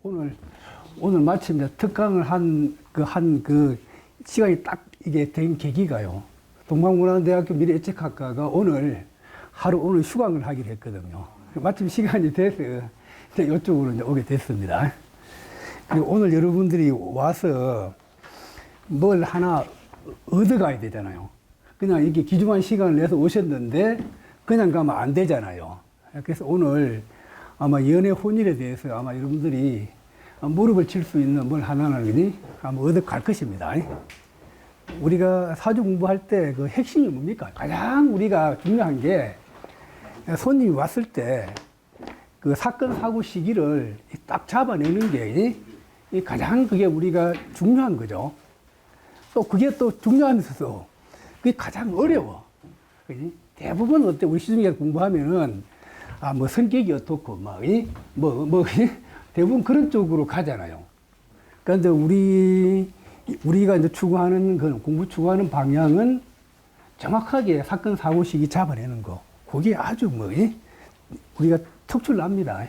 오늘 마침 이제 특강을 한 시간이 딱 이게 된 계기가요. 동방문화대학교 미래예측학과가 오늘 휴강을 하기로 했거든요. 마침 시간이 돼서 이제 이쪽으로 이제 오게 됐습니다. 그리고 오늘 여러분들이 와서 뭘 하나 얻어가야 되잖아요. 그냥 이렇게 귀중한 시간을 내서 오셨는데 그냥 가면 안 되잖아요. 그래서 오늘 아마 연애 혼일에 대해서 아마 여러분들이 무릎을 칠 수 있는 뭘 하나는 아마 얻어갈 것입니다. 우리가 사주 공부할 때 그 핵심이 뭡니까? 가장 우리가 중요한 게 손님이 왔을 때 그 사건, 사고 시기를 딱 잡아내는 게 가장 그게 우리가 중요한 거죠. 또 그게 또 중요하면서도 그게 가장 어려워. 그지? 대부분 어때? 우리 시중에서 공부하면은 뭐 성격이 어떻고 대부분 그런 쪽으로 가잖아요. 그런데 우리가 이제 추구하는 공부 추구하는 방향은 정확하게 사건 사고 시기 잡아내는 거. 그게 아주 우리가 특출납니다.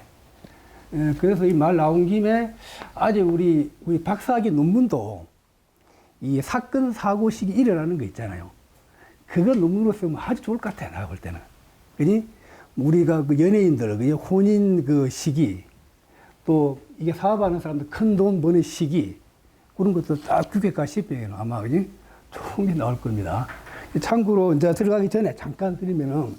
그래서 이 말 나온 김에 아직 우리 박사학위 논문도 이 사건 사고 시기 일어나는 거 있잖아요. 그거 논문으로 쓰면 아주 좋을 것 같아, 나 볼 때는. 그니 우리가 그 연예인들 그 혼인 그 시기, 또 이게 사업하는 사람들 큰 돈 버는 시기, 그런 것도 딱 규격화 시비에는 아마 그지 좋은 게 나올 겁니다. 참고로 이제 들어가기 전에 잠깐 드리면은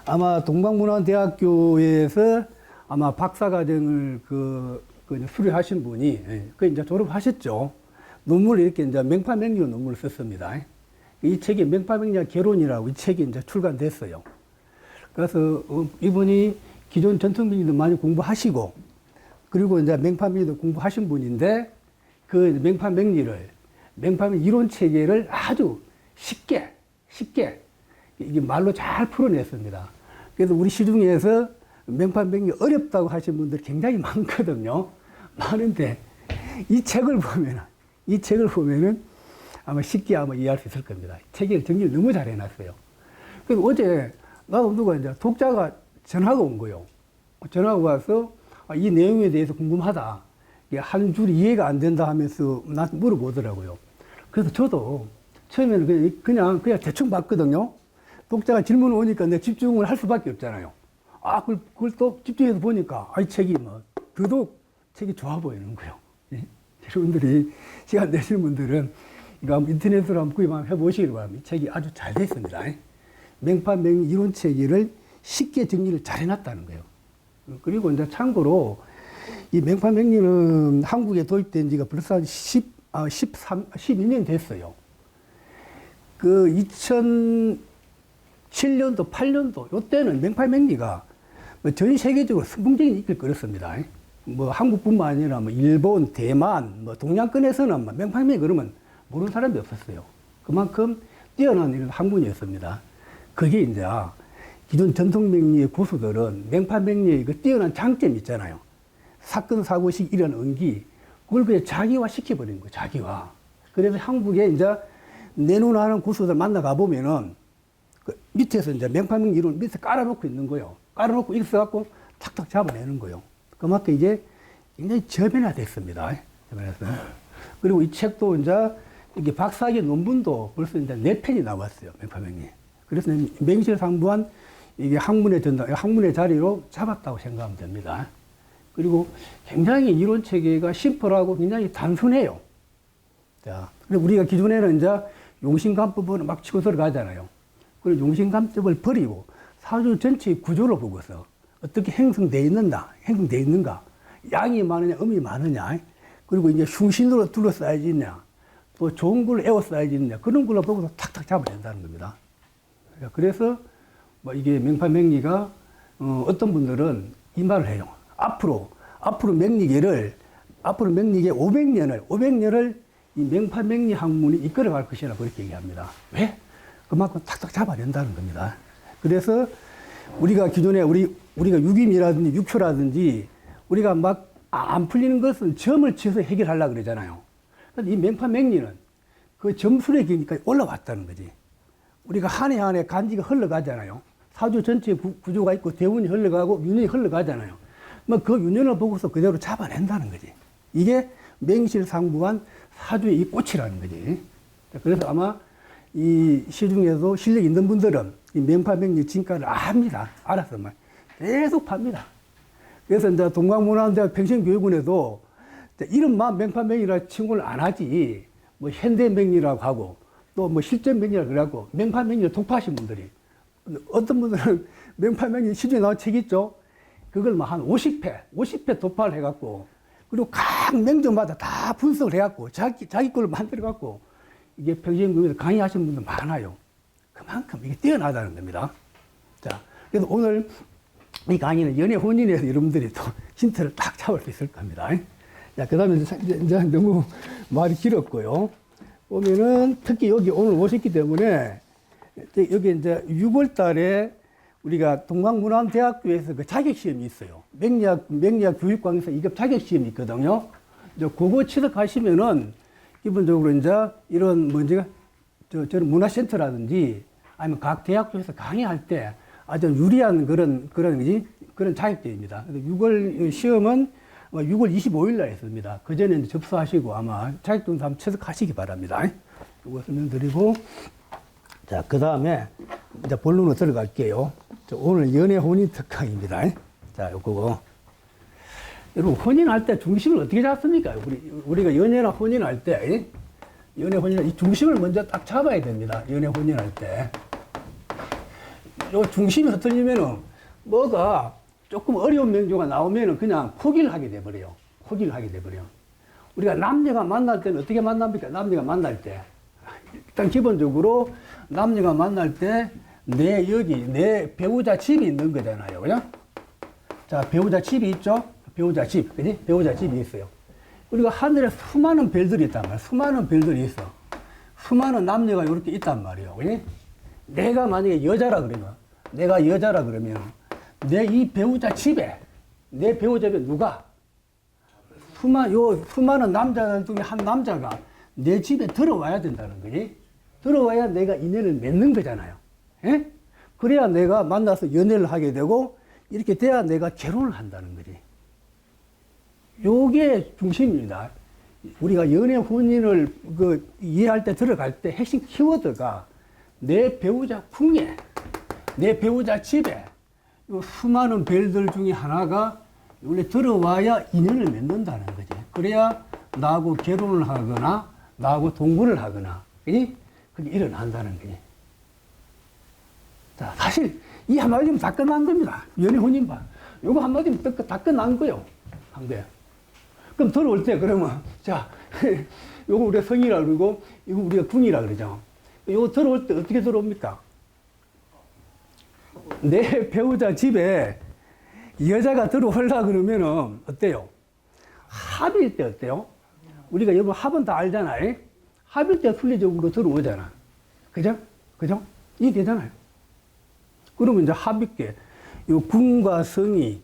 아마 동방문화대학교에서 아마 박사과정을 수료하신 분이 이제 졸업하셨죠. 논문을 이렇게 이제 맹파맹리로 논문을 썼습니다. 이 책이 맹파맹리학 개론이라고 이 책이 이제 출간됐어요. 그래서 이분이 기존 전통명리도 많이 공부하시고, 그리고 이제 맹파명리도 공부하신 분인데, 그 맹파명리 이론 체계를 아주 쉽게, 이게 말로 잘 풀어냈습니다. 그래서 우리 시중에서 맹파명리 어렵다고 하신 분들이 굉장히 많거든요. 많은데, 이 책을 보면은 아마 쉽게 이해할 수 있을 겁니다. 체계를 정리를 너무 잘 해놨어요. 그래서 어제 나도 누가 이제 독자가 전화가 온 거요. 전화가 와서 이 내용에 대해서 궁금하다. 한 줄이 이해가 안 된다 하면서 나한테 물어보더라고요. 그래서 저도 처음에는 그냥 대충 봤거든요. 독자가 질문 오니까 내가 집중을 할 수밖에 없잖아요. 그걸 또 집중해서 보니까 이 책이 더더욱 책이 좋아 보이는 거예요. 여러분들이 시간 내시는 분들은 이거 인터넷으로 한번 구입 한번 해보시길 바랍니다. 이 책이 아주 잘 됐습니다. 맹파맹리 이론 체계를 쉽게 정리를 잘 해놨다는 거예요. 그리고 이제 참고로 이 맹파맹리는 한국에 도입된 지가 벌써 한 12년 됐어요. 그 2007년도, 8년도, 요때는 맹파맹리가 전 세계적으로 선풍적인 인기를 끌었습니다. 한국뿐만 아니라 일본, 대만, 동양권에서는 맹파맹리 그러면 모르는 사람이 없었어요. 그만큼 뛰어난 이런 학문이었습니다. 그게 이제 기존 전통명리의 고수들은 맹파명리의 그 뛰어난 장점이 있잖아요. 사건, 사고식 이런 은기, 그걸 그냥 자기화 시켜버린 거예요, 자기화. 그래서 한국에 이제 내놓으라는 고수들 만나가 보면은 그 밑에서 이제 맹파명리 이론 밑에 깔아놓고 있는 거예요. 깔아놓고 이렇게 써갖고 탁탁 잡아내는 거예요. 그만큼 이게 굉장히 저변화됐습니다. 저변화해서. 그리고 이 책도 이제 이게 박사학위 논문도 벌써 이제 4편이 나왔어요, 맹파명리. 그래서 명실상부한 이게 학문의 자리로 잡았다고 생각하면 됩니다. 그리고 굉장히 이론 체계가 심플하고 굉장히 단순해요. 자, 그리고 우리가 기존에는 이제 용신관법을 막 치고 들어가잖아요. 그리고 용신관법을 버리고 사주 전체의 구조를 보고서 어떻게 형성되어 있는가, 양이 많으냐, 음이 많으냐, 그리고 이제 흉신으로 둘러싸여져 있냐, 또 좋은 걸로 에워싸여져 있냐, 그런 걸로 보고서 탁탁 잡아낸다는 겁니다. 그래서 이게 맹파명리가 어떤 분들은 이 말을 해요. 앞으로 명리계 500년을 이 맹파명리 학문이 이끌어갈 것이라 그렇게 얘기합니다. 왜? 그만큼 탁탁 잡아낸다는 겁니다. 그래서 우리가 기존에 우리가 육임이라든지 육효라든지 우리가 안 풀리는 것은 점을 치어서 해결하려고 그러잖아요. 그런데 이 맹파명리는 그 점술의 기까지 올라왔다는 거지. 우리가 한 해 한 해 간지가 흘러가잖아요. 사주 전체에 구조가 있고 대운이 흘러가고 윤이 흘러가잖아요. 뭐 그 윤연을 보고서 그대로 잡아낸다는 거지. 이게 맹실상부한 사주의 이 꽃이라는 거지. 그래서 아마 이 시중에도 실력 있는 분들은 이 명파명리 진가를 압니다. 알아서 막 계속 팝니다. 그래서 이제 동광문화대학 평생교육원에도 이름만 명파명리라 칭호를 안 하지, 뭐 현대명리라고 하고 또 뭐 실전명리라고 그래갖고 명파명리를 독파하신 분들이, 어떤 분들은 명파명리 시중에 나온 책 있죠? 그걸 뭐 한 50회 독파를 해갖고, 그리고 각 명정마다 다 분석을 해갖고 자기 걸로 만들어갖고 이게 평생교육에서 강의하시는 분들 많아요. 그만큼 이게 뛰어나다는 겁니다. 자, 그래서 오늘 이 강의는 연애 혼인에서 여러분들이 또 힌트를 딱 잡을 수 있을 겁니다. 자, 그 다음에 이제 너무 말이 길었고요. 보면은 특히 여기 오늘 오셨기 때문에 여기 이제 6월 달에 우리가 동광문화대학교에서 그 자격시험이 있어요. 맹리학 교육강사 2급 자격시험이 있거든요. 이제 그거 취득하시면은 기본적으로 이제 이런 뭔지가 저런 문화센터라든지 아니면 각 대학교에서 강의할 때 아주 유리한 그런 자격증입니다. 6월 시험은 6월 25일 날 했습니다. 그 전에 이제 접수하시고 아마 자격증도 한번 취득하시기 바랍니다. 이거 설명드리고, 자, 그 다음에 이제 본론으로 들어갈게요. 오늘 연애 혼인 특강입니다. 자, 요거. 여러분, 혼인할 때 중심을 어떻게 잡습니까? 우리가 연애나 혼인할 때, 이 중심을 먼저 딱 잡아야 됩니다. 연애 혼인할 때. 요 중심이 흐트리면은 뭐가 조금 어려운 명조가 나오면은 그냥 포기를 하게 돼버려요. 우리가 남녀가 만날 때는 어떻게 만납니까? 남녀가 만날 때. 일단 기본적으로 남녀가 만날 때 내 배우자 집이 있는 거잖아요. 그죠? 자, 배우자 집이 있죠? 배우자 집. 그지? 배우자 집이 있어요. 우리가 하늘에 수많은 별들이 있단 말이야. 수많은 별들이 있어. 수많은 남녀가 이렇게 있단 말이에요. 그지? 내가 만약에 여자라 그러면, 내 이 배우자 집에, 내 배우자 집에 누가? 수많은 남자들 중에 한 남자가 내 집에 들어와야 된다는 거지. 들어와야 내가 인연을 맺는 거잖아요. 예? 그래야 내가 만나서 연애를 하게 되고, 이렇게 돼야 내가 결혼을 한다는 거지. 요게 중심입니다. 우리가 연애 혼인을 이해할 때, 들어갈 때 핵심 키워드가 내 배우자 궁에, 내 배우자 집에 요 수많은 별들 중에 하나가 원래 들어와야 인연을 맺는다는 거지. 그래야 나하고 결혼을 하거나 나하고 동거를 하거나, 그지? 그게 일어난다는 거지. 자, 사실 이 한마디면 다 끝난 겁니다. 연애 혼인반. 요거 한마디면 다 끝난 거요. 한 거야. 그럼 들어올 때 그러면, 자, 요거 우리가 성이라 그러고, 이거 우리가 궁이라 그러죠. 요거 들어올 때 어떻게 들어옵니까? 내 배우자 집에 여자가 들어오려고 그러면은 어때요? 합일 때 어때요? 우리가 여러분 합은 다 알잖아요. 합일 때 순리적으로 들어오잖아. 그죠? 이해되잖아요. 그러면 이제 합있게 요 궁과 성이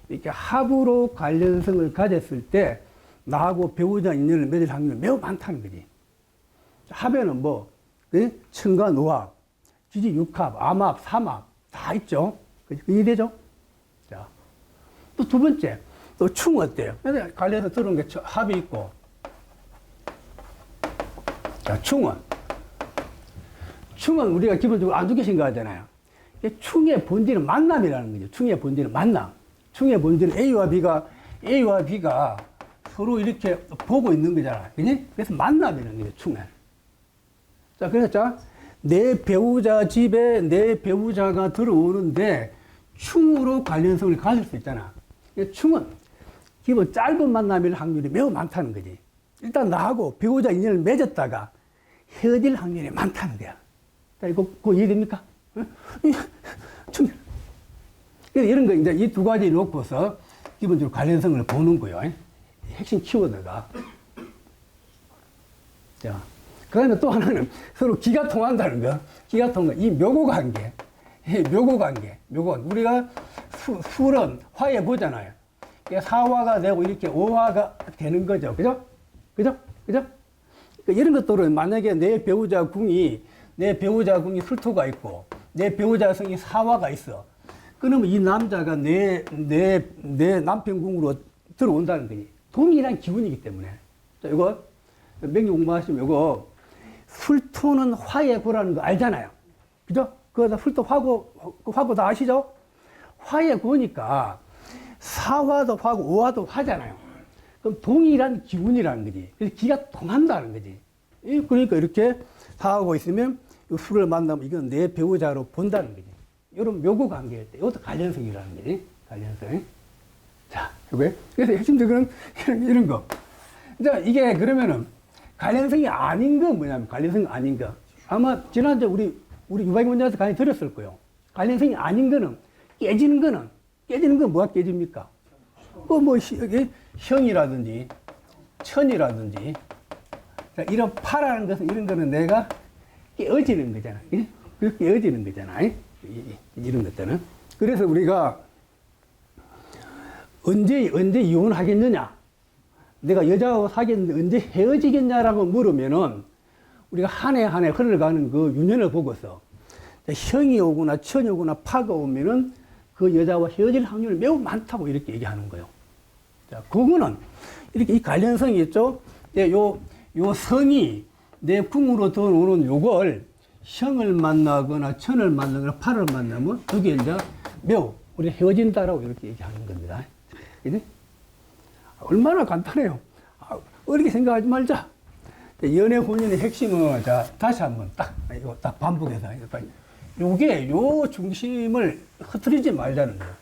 이렇게 합으로 관련성을 가졌을 때 나하고 배우자 인연을 맺을 확률이 매우 많다는 거지. 합에는 뭐 천과 노합, 지지 육합, 암합, 삼합 다 있죠. 이해되죠? 자, 또 두 번째, 또 충 어때요? 관련해서 들어온 게 합이 있고, 자, 충은 우리가 기본적으로 안주계신가 하잖아요. 충의 본질은 만남이라는 거죠. 충의 본질은 만남. 충의 본질은 A와 B가 서로 이렇게 보고 있는 거잖아요. 그지? 그래서 만남이라는 거죠, 충은. 자, 그래서 내 배우자 집에 내 배우자가 들어오는데 충으로 관련성을 가질 수 있잖아. 충은 기본 짧은 만남일 확률이 매우 많다는 거지. 일단 나하고 배우자 인연을 맺었다가 헤어질 확률이 많다는 거야. 자, 이거 이해됩니까? 충. 그래서 이런 거 이제 이 두 가지 놓고서 기본적으로 관련성을 보는 거예요. 핵심 키워드가. 자. 그 다음에 또 하나는 서로 기가 통한다는 거. 이 묘고 관계. 우리가 술은 화해 보잖아요. 사화가 되고 이렇게 오화가 되는 거죠. 그죠? 그러니까 이런 것들은 만약에 내 배우자 궁이 술토가 있고, 내 배우자 성이 사화가 있어. 그러면 이 남자가 내 남편 궁으로 들어온다는 거지. 동일한 기운이기 때문에. 자, 이거, 명리 공부하시면 이거, 술토는 화의 고라는 거 알잖아요. 그죠? 그거 술토 화고 다 아시죠? 화의 고니까, 사화도 화고, 오화도 화잖아요. 그럼 동일한 기운이라는 거지. 그래서 기가 통한다는 거지. 그러니까 이렇게 사하고 있으면 술을 만나면 이건 내 배우자로 본다는 거지. 이런 묘구 관계일 때, 이것도 관련성이라는 거지. 관련성. 자, 요게. 그래서 핵심적으로는 이런 거. 자, 이게 그러면은 관련성이 아닌 건 뭐냐면, 관련성이 아닌 거. 아마 지난주에 우리 유박이 문제에서 강의 들었을 거예요. 관련성이 아닌 거는, 깨지는 건 뭐가 깨집니까? 형이라든지, 천이라든지, 자, 이런 파라는 것은 이런 거는 내가 깨어지는 거잖아. 그렇게 깨어지는 거잖아. 이런 것들은. 그래서 우리가 언제 이혼하겠느냐? 내가 여자하고 사귀었는데 언제 헤어지겠냐라고 물으면은 우리가 한 해 한 해 흘러가는 그 유년을 보고서 형이 오거나 천이 오거나 파가 오면은 그 여자와 헤어질 확률이 매우 많다고 이렇게 얘기하는 거예요. 자, 그거는 이렇게 이 관련성이 있죠. 요 성이 내 궁으로 들어오는 요걸 형을 만나거나 천을 만나거나 파를 만나면 그게 이제 매우 우리 헤어진다라고 이렇게 얘기하는 겁니다. 그지? 얼마나 간단해요. 어렵게 생각하지 말자. 연애 혼인의 핵심은 자 다시 한번 이거 딱 반복해서 요게 요 중심을 흐트리지 말자는 거예요.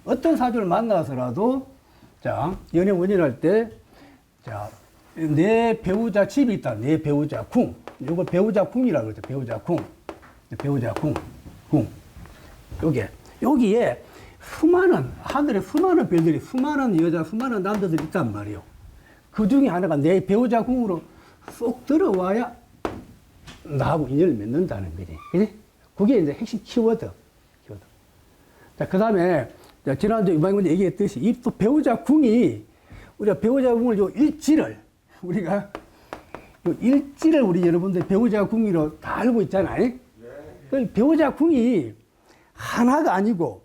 어떤 사주를 만나서라도 자 연애 혼인할 때 자 내 배우자 집이 있다. 내 배우자 궁. 요걸 배우자 궁이라고 그러죠. 배우자 궁. 배우자 궁. 여기에 하늘에 수많은 별들이, 수많은 여자, 수많은 남자들이 있단 말이에요. 그 중에 하나가 내 배우자 궁으로 쏙 들어와야 나하고 인연을 맺는다는 거지. 그지? 그게 이제 핵심 키워드. 자, 그 다음에, 지난주에 이방문제 얘기했듯이, 이 또 배우자 궁이, 우리가 배우자 궁을 우리가 우리 여러분들 배우자 궁으로 다 알고 있잖아요. 그 배우자 궁이 하나가 아니고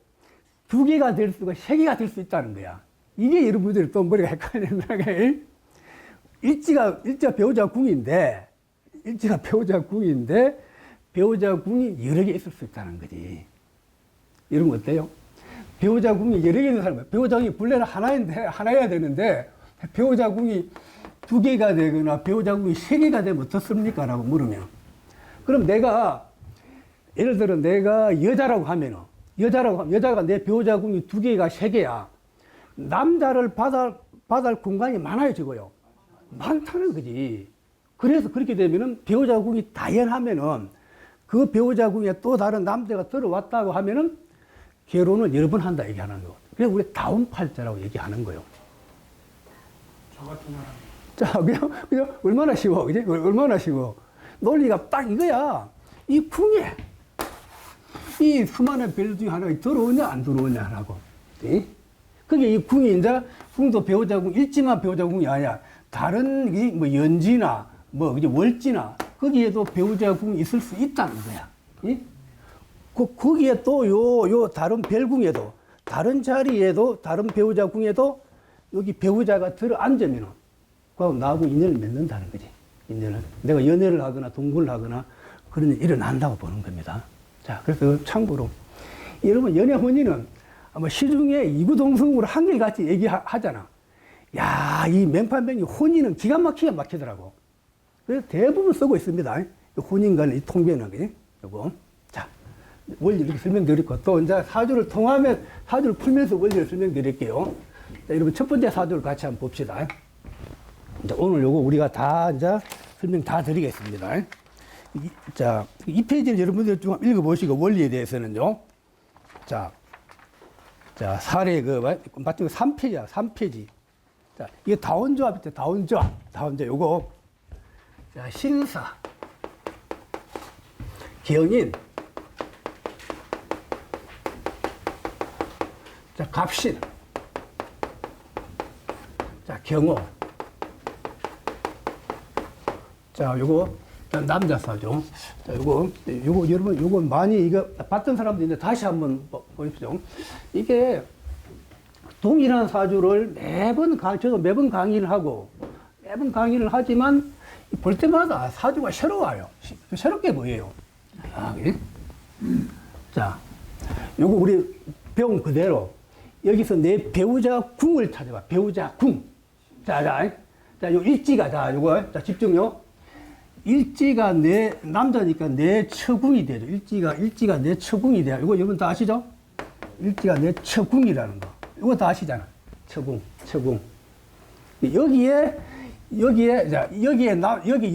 두 개가 될 수가, 세 개가 될 수 있다는 거야. 이게 여러분들이 또 머리가 헷갈리는 거야. 일지가 배우자 궁인데, 배우자 궁이 여러 개 있을 수 있다는 거지. 이런 거 어때요? 배우자 궁이 여러 개 있는 사람은, 배우자 궁이 본래는 하나여야 되는데, 배우자 궁이 두 개가 되거나 배우자 궁이 세 개가 되면 어떻습니까? 라고 물으면. 그럼 예를 들어 내가 여자라고 하면은, 여자가 내 배우자 궁이 두 개가 세 개야. 남자를 받을 공간이 많아지고요. 많다는 거지. 그래서 그렇게 되면은 배우자 궁이 다연하면은 그 배우자 궁에 또 다른 남자가 들어왔다고 하면은 결혼을 여러 번 한다 얘기하는 거. 그래서 우리 다운팔자라고 얘기하는 거예요. 저 같은 사람. 자, 그냥 얼마나 쉬워, 그지? 얼마나 쉬워. 논리가 딱 이거야. 이 궁에 이 수많은 별 중에 하나가 들어오냐 안 들어오냐라고. 그게 이 궁이 이제 궁도 배우자 궁, 일지만 배우자 궁이 아니야. 다른 뭐 연지나 뭐 그지 월지나 거기에도 배우자 궁이 있을 수 있다는 거야. 거기에 또 요 다른 별궁에도 다른 자리에도 다른 배우자 궁에도 여기 배우자가 들어 앉으면은 그하고 나하고 인연을 맺는다는 거지. 인연을 내가 연애를 하거나 동거를 하거나 그런 일이 일어난다고 보는 겁니다. 자, 그래서 참고로 여러분 연애 혼인은 아마 시중에 이구동성으로 한결같이 얘기하잖아. 야, 이 맨판명이 혼인은 기가 막히더라고. 그래서 대부분 쓰고 있습니다. 혼인 관련 이 통계는 그지? 요거. 자, 원리 이렇게 설명드리고 또 이제 사주를 풀면서 원리를 설명드릴게요. 자, 여러분 첫 번째 사주를 같이 한번 봅시다. 이제 오늘 요거 우리가 다 이제 설명 다 드리겠습니다. 자, 이 페이지를 여러분들 좀 읽어보시고 원리에 대해서는요. 자, 사례 마찬가지 3페이지야, 3페이지. 자, 이게 다원조합 있죠, 다원조합 요거. 자, 신사, 경인, 자, 갑신, 자, 경호. 자, 요거 자, 남자 사주. 자, 요거 여러분, 요거 많이 이거 봤던 사람도 있는데 다시 한번 보십시오. 이게 동일한 사주를 저도 매번 강의를 하지만 볼 때마다 사주가 새로워요. 새롭게 보여요. 아, 그래? 자, 요거 우리 배운 그대로 여기서 내 배우자 궁을 찾아봐. 배우자 궁. 자, 요 일지가, 자, 요거, 자, 집중요. 일지가 남자니까 내 처궁이 되죠. 일지가 내 처궁이 돼요. 이거 여러분 다 아시죠? 일지가 내 처궁이라는 거. 이거 다 아시잖아. 처궁. 여기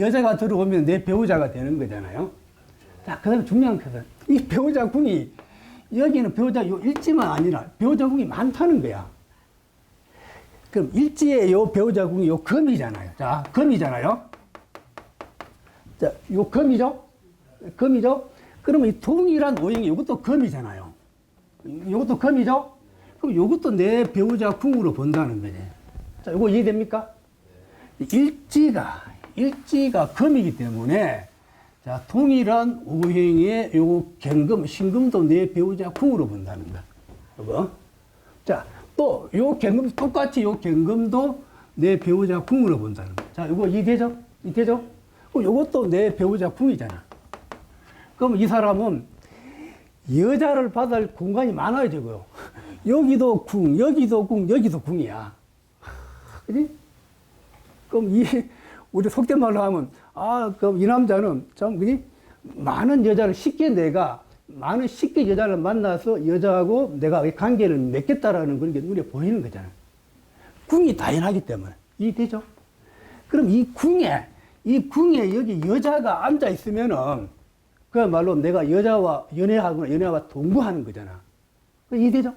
여자가 들어오면 내 배우자가 되는 거잖아요. 자, 그 다음에 중요한 것은 이 배우자 궁이 여기는 배우자 요 일지만 아니라 배우자 궁이 많다는 거야. 그럼 일지의 요 배우자 궁이 요 금이잖아요. 자, 금이잖아요. 자, 요 금이죠? 그러면 이 동일한 오행이 요것도 금이잖아요. 요것도 금이죠? 그럼 요것도 내 배우자 궁으로 본다는 거지. 자, 요거 이해됩니까? 일지가 금이기 때문에 자, 동일한 오행의 요 경금, 신금도 내 배우자 궁으로 본다는 거야. 요거. 자, 또 요 경금, 똑같이 요 경금도 내 배우자 궁으로 본다는 거야. 자, 요거 이해되죠? 그럼 요것도 내 배우자 궁이잖아. 그럼 이 사람은 여자를 받을 공간이 많아요, 저거요. 여기도 궁, 여기도 궁이야. 그지? 그럼 우리 속된 말로 하면, 그럼 이 남자는 참, 그지? 많은 여자를 쉽게 여자를 만나서 여자하고 내가 관계를 맺겠다라는 그런 게 눈에 보이는 거잖아. 궁이 다양하기 때문에. 이해되죠? 그럼 이 궁에 여기 여자가 앉아 있으면은, 그야말로 내가 여자와 연애와 동거하는 거잖아. 이해되죠?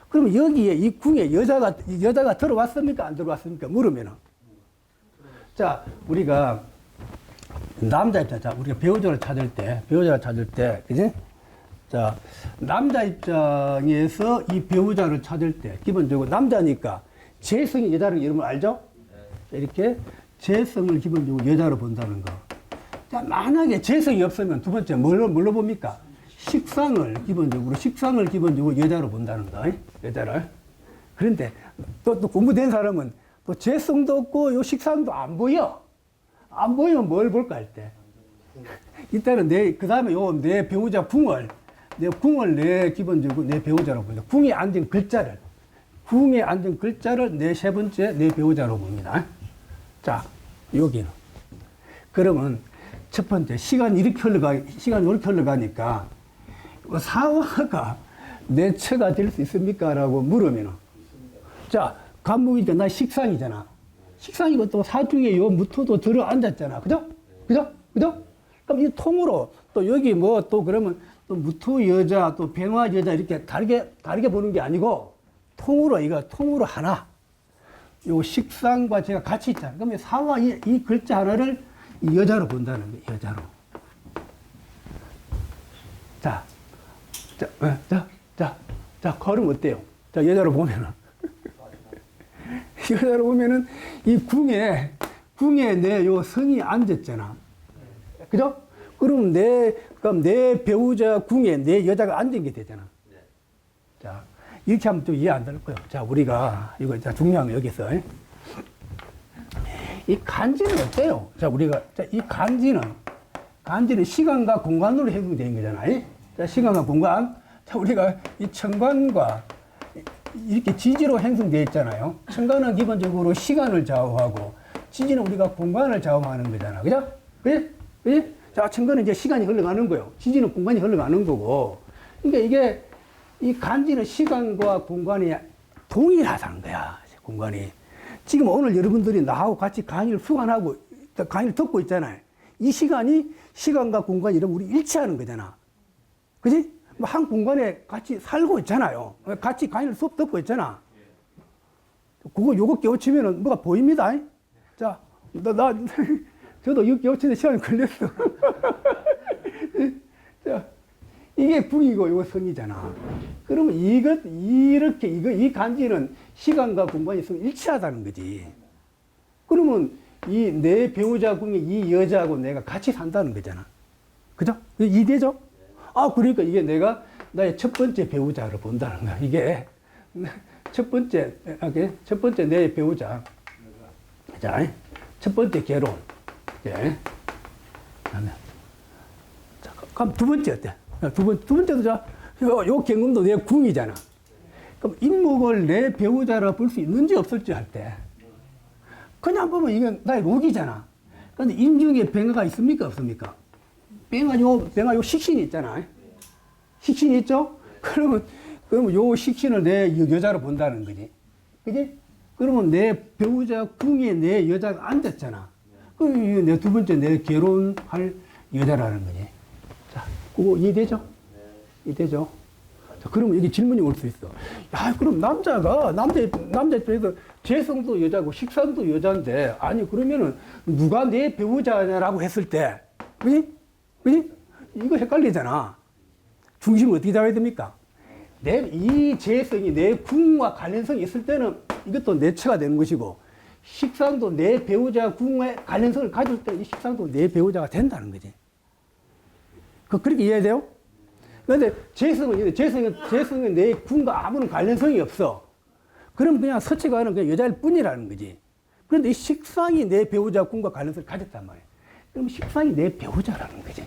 그럼 여기에 이 궁에 여자가 들어왔습니까? 안 들어왔습니까? 물으면은. 자, 우리가 남자 입장, 자, 우리가 배우자를 찾을 때, 그지? 자, 남자 입장에서 이 배우자를 찾을 때, 기본적으로 남자니까 재성이 여자라는 이름을 알죠? 이렇게 재성을 기본적으로 여자로 본다는 거. 자, 만약에 재성이 없으면 두 번째 뭘로 봅니까? 식상을 기본적으로 여자로 본다는 거. 여자를. 그런데 또 공부된 사람은 또 재성도 없고 요 식상도 안 보여. 안 보이면 뭘 볼까 할 때. 이때는 그 다음에 내 배우자 궁을 기본적으로 내 배우자로 봅니다. 궁에 앉은 글자를 내 세 번째 내 배우자로 봅니다. 자, 여기는. 그러면 첫 번째, 시간이 이렇게 흘러가니까, 사화가 내 처가 될 수 있습니까? 라고 물으면, 자, 간목이니까 나 식상이잖아. 식상이고 또 사중에 요 무토도 들어 앉았잖아. 그죠? 그럼 이 통으로 또 여기 그러면 또 무토 여자, 또 병화 여자 이렇게 다르게 보는 게 아니고, 통으로 하나. 요 식상과 제가 같이 있잖아. 그러면 사와 이 글자 하나를 여자로 본다는 거예요. 여자로. 자, 걸음 어때요? 자, 여자로 보면은. 이 궁에 내 요 성이 앉았잖아. 그죠? 그럼 내 배우자 궁에 내 여자가 앉은 게 되잖아. 자, 이렇게 하면 또 이해 안 될 거예요. 자, 우리가, 중요한 거 여기서. 이 간지는 어때요? 자, 이 간지는 시간과 공간으로 형성되는 거잖아요. 자, 시간과 공간. 자, 우리가 이 천간과 이렇게 지지로 형성되어 있잖아요. 천간은 기본적으로 시간을 좌우하고, 지지는 우리가 공간을 좌우하는 거잖아. 그죠? 그지? 자, 천간은 이제 시간이 흘러가는 거예요. 지지는 공간이 흘러가는 거고. 그러니까 이 간지는 시간과 공간이 동일하다는 거야. 공간이. 지금 오늘 여러분들이 나하고 같이 강의를 강의를 듣고 있잖아요. 이 시간이 시간과 공간이 우리 일치하는 거잖아. 그지? 한 공간에 같이 살고 있잖아요. 같이 강의를 수업 듣고 있잖아. 요거 깨우치면은 뭐가 보입니다. 자, 저도 이거 깨우치는데 시간이 걸렸어. 자, 이게 궁이고 이거 성이잖아. 그러면 이 간지는 시간과 공간이 있으면 일치하다는 거지. 그러면 이 내 배우자 궁에 이 여자하고 내가 같이 산다는 거잖아. 그죠? 이해되죠? 아, 그러니까 이게 내가 나의 첫 번째 배우자를 본다는 거야. 이게 첫 번째 내 배우자. 자, 첫 번째 결혼. 예. 자, 그럼 두 번째 어때? 두 번째도 자, 요 경금도 내 궁이잖아. 그럼 인목을 내 배우자라 볼 수 있는지 없을지 할 때. 그냥 보면 이건 나의 록이잖아. 근데 인중에 병화가 있습니까? 없습니까? 병화 요 식신이 있잖아. 식신이 있죠? 그러면 요 식신을 내 여자로 본다는 거지. 그지? 그러면 내 배우자 궁에 내 여자가 앉았잖아. 그럼 내 두 번째 내 결혼할 여자라는 거지. 자, 그거 이해되죠? 이해되죠? 자, 그러면 여기 질문이 올 수 있어. 야, 그럼 남자 입장에서 재성도 여자고 식상도 여자인데, 아니, 그러면은 누가 내 배우자냐라고 했을 때, 그지? 그지? 이거 헷갈리잖아. 중심을 어떻게 잡아야 됩니까? 이 재성이 내 궁과 관련성이 있을 때는 이것도 내처가 되는 것이고, 식상도 내 배우자 궁의 관련성을 가질 때 이 식상도 내 배우자가 된다는 거지. 그렇게 이해돼요? 그런데 재성은 내 궁과 아무런 관련성이 없어. 그럼 그냥 서체가 그냥 여자일 뿐이라는 거지. 그런데 이 식상이 내 배우자 궁과 관련성을 가졌단 말이야. 그럼 식상이 내 배우자라는 거지.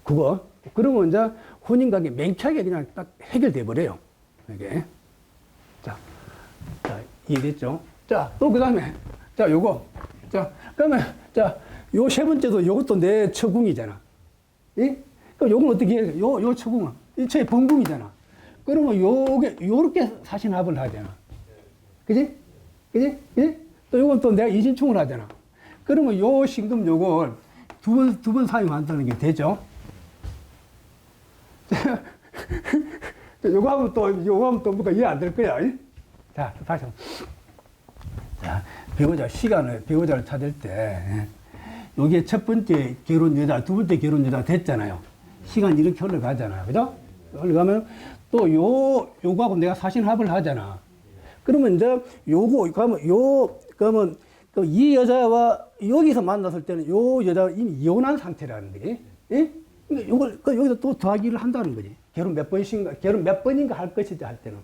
그거. 그러면 이제 혼인관계 맹쾌하게 그냥 딱 해결돼 버려요. 이게. 자, 이해됐죠? 자, 또 그 다음에, 자, 요거. 자, 그러면, 자, 요 세 번째도 요것도 내 처궁이잖아. 예? 그럼 요건 어떻게 해? 요 처궁은. 이 처의 번궁이잖아. 그러면 요렇게 사신합을 하잖아. 그지? 그지? 그지? 또 요건 또 내가 이신충을 하잖아. 그러면 요 신금 요걸 두 번 사용한다는 게 되죠? 요거 하면 또 뭔가 이해 안 될 거야. 자, 다시 한번. 자, 배우자를 찾을 때, 요게 첫 번째 결혼 여자, 두 번째 결혼 여자 됐잖아요. 시간이 이렇게 흘러가잖아요. 그죠? 흘러가면 또 요거하고 내가 사신합을 하잖아. 그러면 이제 그러면 이 여자와 여기서 만났을 때는 요 여자가 이미 이혼한 상태라는 거지. 예? 요걸, 여기서 또 더하기를 한다는 거지. 결혼 몇 번인가 할 것이다 할 때는.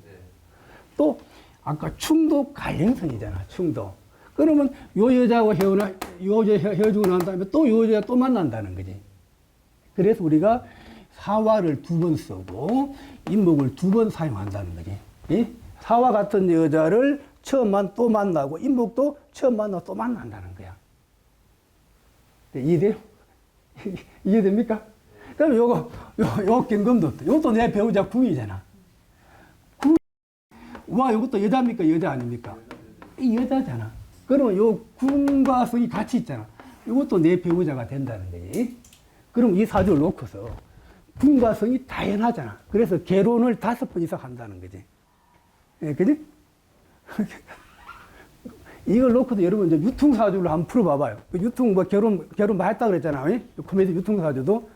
또, 아까 충도 관련성이잖아, 충도. 그러면 요 여자하고 헤어지고 난 다음에 또 요 여자 또 만난다는 거지. 그래서 우리가 사화를 두 번 쓰고 인목을 두 번 사용한다는 거지. 예? 사화 같은 여자를 또 만나고 인목도 처음 만나고 또 만난다는 거야. 이해돼요? 이해됩니까? 그럼 요 경금도, 요것도 내 배우자 궁이잖아. 요것도 여자입니까? 여자 아닙니까? 이 여자잖아. 그러면 요 궁과 성이 같이 있잖아. 요것도 내 배우자가 된다는 거지. 그럼 이 사주를 놓고서 궁과 성이 다연하잖아. 그래서 결혼을 5번 이상 한다는 거지. 예, 그지? 이걸 놓고도 여러분 이제 유통사주를 한번 풀어봐봐요. 유통 결혼 많이 했다 그랬잖아요. 코미디 유통사주도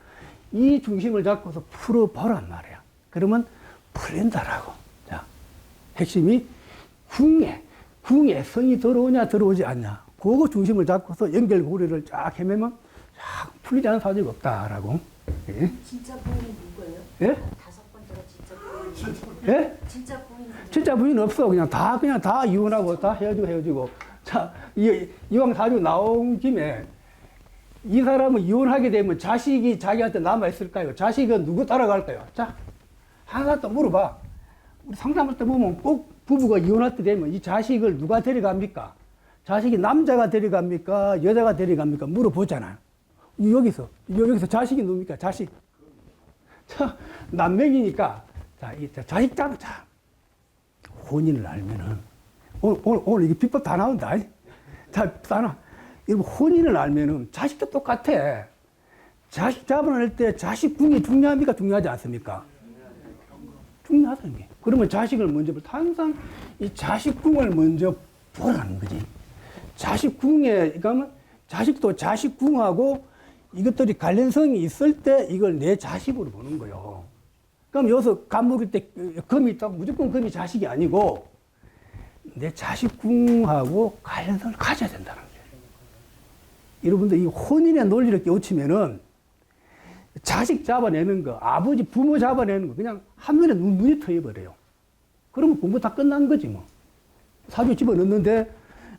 이 중심을 잡고서 풀어보란 말이야. 그러면 풀린다라고. 자, 핵심이 궁에 성이 들어오냐 들어오지 않냐. 그거 중심을 잡고서 연결고리를 쫙 헤매면 쫙 풀리지 않은 사주가 없다라고. 예? 진짜 부인은 누구예요? 예? 5번째가 진짜 부인. 예? 진짜 부인. 진짜 부인 없어. 그냥 다 이혼하고 다 헤어지고. 자, 이왕 사주 나온 김에 이 사람은 이혼하게 되면 자식이 자기한테 남아있을까요? 자식은 누구 따라갈까요? 자, 하나 또 물어봐. 우리 상담할 때 보면 꼭 부부가 이혼할 때 되면 이 자식을 누가 데려갑니까? 자식이 남자가 데려갑니까? 여자가 데려갑니까? 물어보잖아요. 여기서 자식이 누굽니까? 자식. 자, 남명이니까. 자, 자식 잡아. 자, 혼인을 알면은, 오늘 이게 비법 다 나온다. 자, 다 나와. 여러분, 혼인을 알면은 자식도 똑같아. 자식 잡아낼 때 자식 궁이 중요합니까? 중요하지 않습니까? 중요하다는 게. 그러면 자식을 먼저 항상 이 자식 궁을 먼저 보라는 거지. 자식 궁에, 그러면 자식도 자식 궁하고 이것들이 관련성이 있을 때 이걸 내 자식으로 보는 거예요. 그럼 여기서 간목일 때 금이 있다고 무조건 금이 자식이 아니고 내 자식 궁하고 관련성을 가져야 된다는 거예요. 여러분들 이 혼인의 논리를 깨우치면은 자식 잡아내는 거, 아버지, 부모 잡아내는 거 그냥 한눈에 눈이 트여버려요. 그러면 공부 다 끝난 거지 뭐. 사주 집어넣는데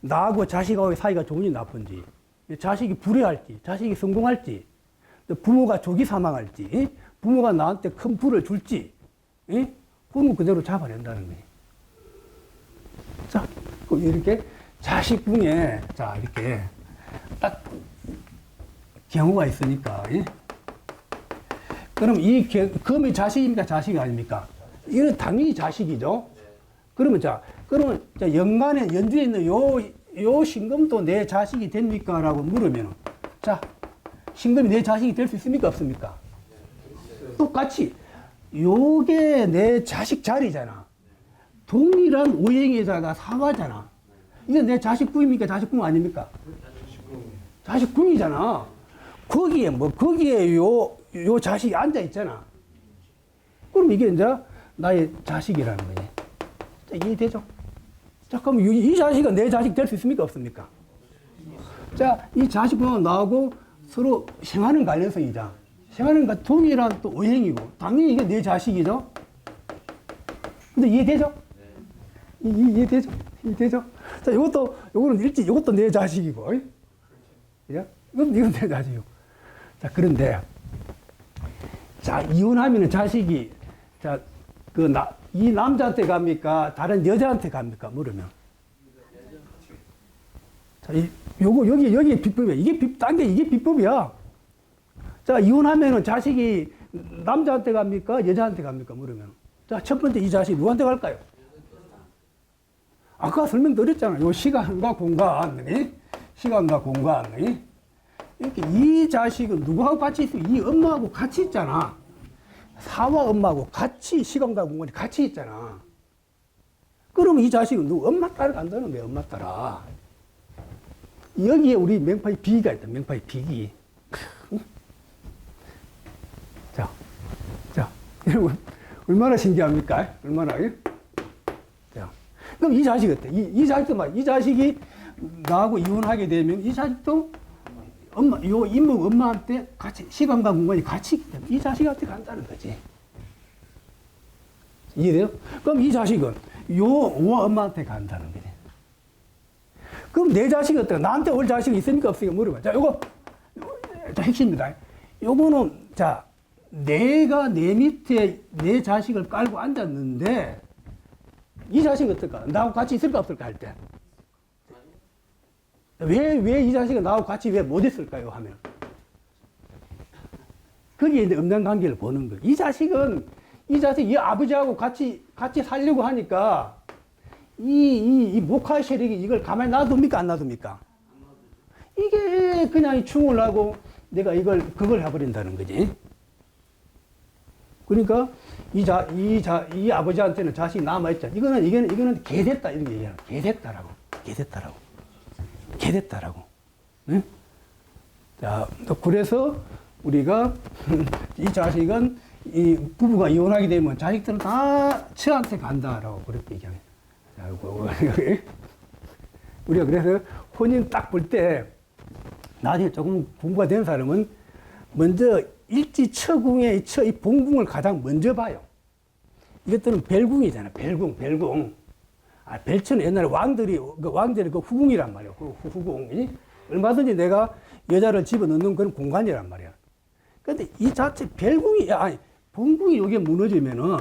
나하고 자식하고 사이가 좋은지 나쁜지, 자식이 불효할지, 자식이 성공할지, 부모가 조기 사망할지, 부모가 나한테 큰 불을 줄지, 그런 거 그대로 잡아낸다는 거예요. 자, 그럼 이렇게 자식 중에, 자, 이렇게 딱 경우가 있으니까, 그럼 이 금이 자식입니까? 자식이 아닙니까? 이건 당연히 자식이죠. 그러면 그러면 연간에 연주에 있는 요 신금도 내 자식이 됩니까? 라고 물으면, 자, 신금이 내 자식이 될 수 있습니까? 없습니까? 똑같이, 요게 내 자식 자리잖아. 동일한 오행에다가 사화잖아. 이게 내 자식 구입니까? 자식 궁 아닙니까? 자식 궁이잖아. 거기에 요 자식이 앉아 있잖아. 그럼 이게 이제 나의 자식이라는 거지. 자, 이해되죠? 자, 그럼 이 자식은 내 자식 될 수 있습니까? 없습니까? 자, 이 자식은 나하고 서로 생하는 관련성이자, 생하는 동일한 또 오행이고, 당연히 이게 내 자식이죠? 근데 이해되죠? 이해되죠? 이해되죠? 자, 요것도 내 자식이고, 그죠? 이건 내 자식이고. 자, 그런데, 자, 이혼하면은 자식이, 자, 이 남자한테 갑니까? 다른 여자한테 갑니까? 물으면. 자, 여기 비법이야. 이게 비법이야. 자, 이혼하면은 자식이 남자한테 갑니까? 여자한테 갑니까? 물으면. 자, 첫 번째 이 자식이 누구한테 갈까요? 아까 설명드렸잖아요. 요 시간과 공간, 시간과 공간, 이렇게 이 자식은 누구하고 같이 있어? 이 엄마하고 같이 있잖아. 사와 엄마하고 같이 시간과 공간이 같이 있잖아. 그러면 이 자식은 누구 엄마 따라 간다는 거야. 엄마 따라. 여기에 우리 맹파의 비기가 있다. 맹파의 비기. 자, 여러분 얼마나 신기합니까? 얼마나. 자, 그럼 이 자식 어때? 이 자식이 나하고 이혼하게 되면 이 자식도 이모 엄마한테 같이, 시간과 공간이 같이 있기 때문에 이 자식한테 간다는 거지. 이해돼요? 그럼 이 자식은 오와 엄마한테 간다는 거지. 그럼 내 자식이 어때요? 나한테 올 자식이 있습니까? 없습니까? 물어봐. 자, 자, 핵심입니다. 요거는, 자, 내가 내 밑에 내 자식을 깔고 앉았는데, 이 자식이 어떨까? 나하고 같이 있을까? 없을까? 할 때. 왜 이 자식은 나하고 같이 왜 못 있을까요? 하면. 거기에 이제 없는 관계를 보는 거예요. 이 자식은, 이 아버지하고 같이 살려고 하니까, 이 목화 세력이 이걸 가만히 놔둡니까? 안 놔둡니까? 이게 그냥 충을 하고 내가 그걸 해버린다는 거지. 그러니까 이 아버지한테는 자식이 남아있잖아. 이거는 개됐다. 이렇게 얘기하는 거야. 개됐다라고. 응? 자, 그래서 우리가 이 자식은 이 부부가 이혼하게 되면 자식들은 다 처한테 간다라고 그렇게 얘기합니다. 우리가 그래서 혼인 딱 볼 때 나중에 조금 공부가 된 사람은 먼저 일지처궁의 이 봉궁을 가장 먼저 봐요. 이것들은 별궁이잖아. 별궁. 아, 별처는 옛날에 왕들이 그 후궁이란 말이야. 그 후궁이 얼마든지 내가 여자를 집어넣는 그런 공간이란 말이야. 근데 이 자체 봉궁이 여기에 무너지면은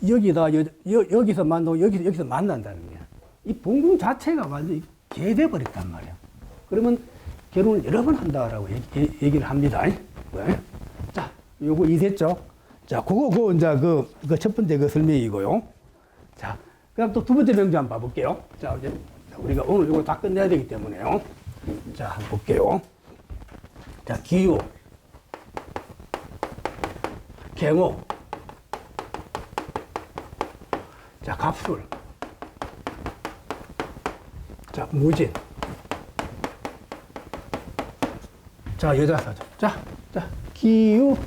여기서 만나고 여기서 만난다는 거야. 이 봉궁 자체가 완전히 개돼 버렸단 말이야. 그러면 결혼을 여러 번 한다라고 얘기를 합니다. 왜? 자, 요거 이해됐죠? 자, 그거 이제 그 첫 번째 그 설명이고요. 자, 그다음 또 두 번째 명제 한번 봐볼게요. 자, 이제 우리가 오늘 이거 다 끝내야 되기 때문에요. 자, 한번 볼게요. 자, 기호, 경호, 자, 갑술, 자, 무진, 자, 여자사죠. 자, 기호,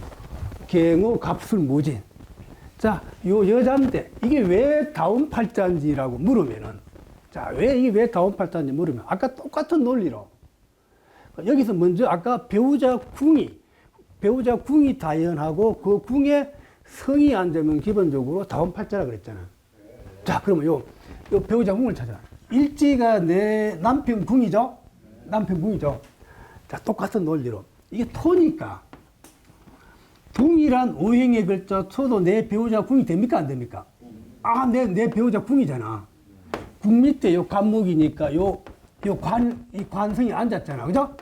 경호, 갑술, 무진. 자, 요 여자인데, 이게 왜 다운팔자인지라고 물으면은, 자, 왜 다운팔자인지 물으면, 아까 똑같은 논리로. 여기서 먼저 아까 배우자 궁이 다연하고 그 궁에 성이 앉으면 기본적으로 다운팔자라 그랬잖아. 자, 그러면 요 배우자 궁을 찾아. 일지가 내 남편 궁이죠? 남편 궁이죠? 자, 똑같은 논리로. 이게 토니까. 궁이란 오행의 글자 토도 내 배우자 궁이 됩니까? 안 됩니까? 아, 내 배우자 궁이잖아. 궁 밑에 요 간목이니까 이 관성이 앉았잖아. 그죠?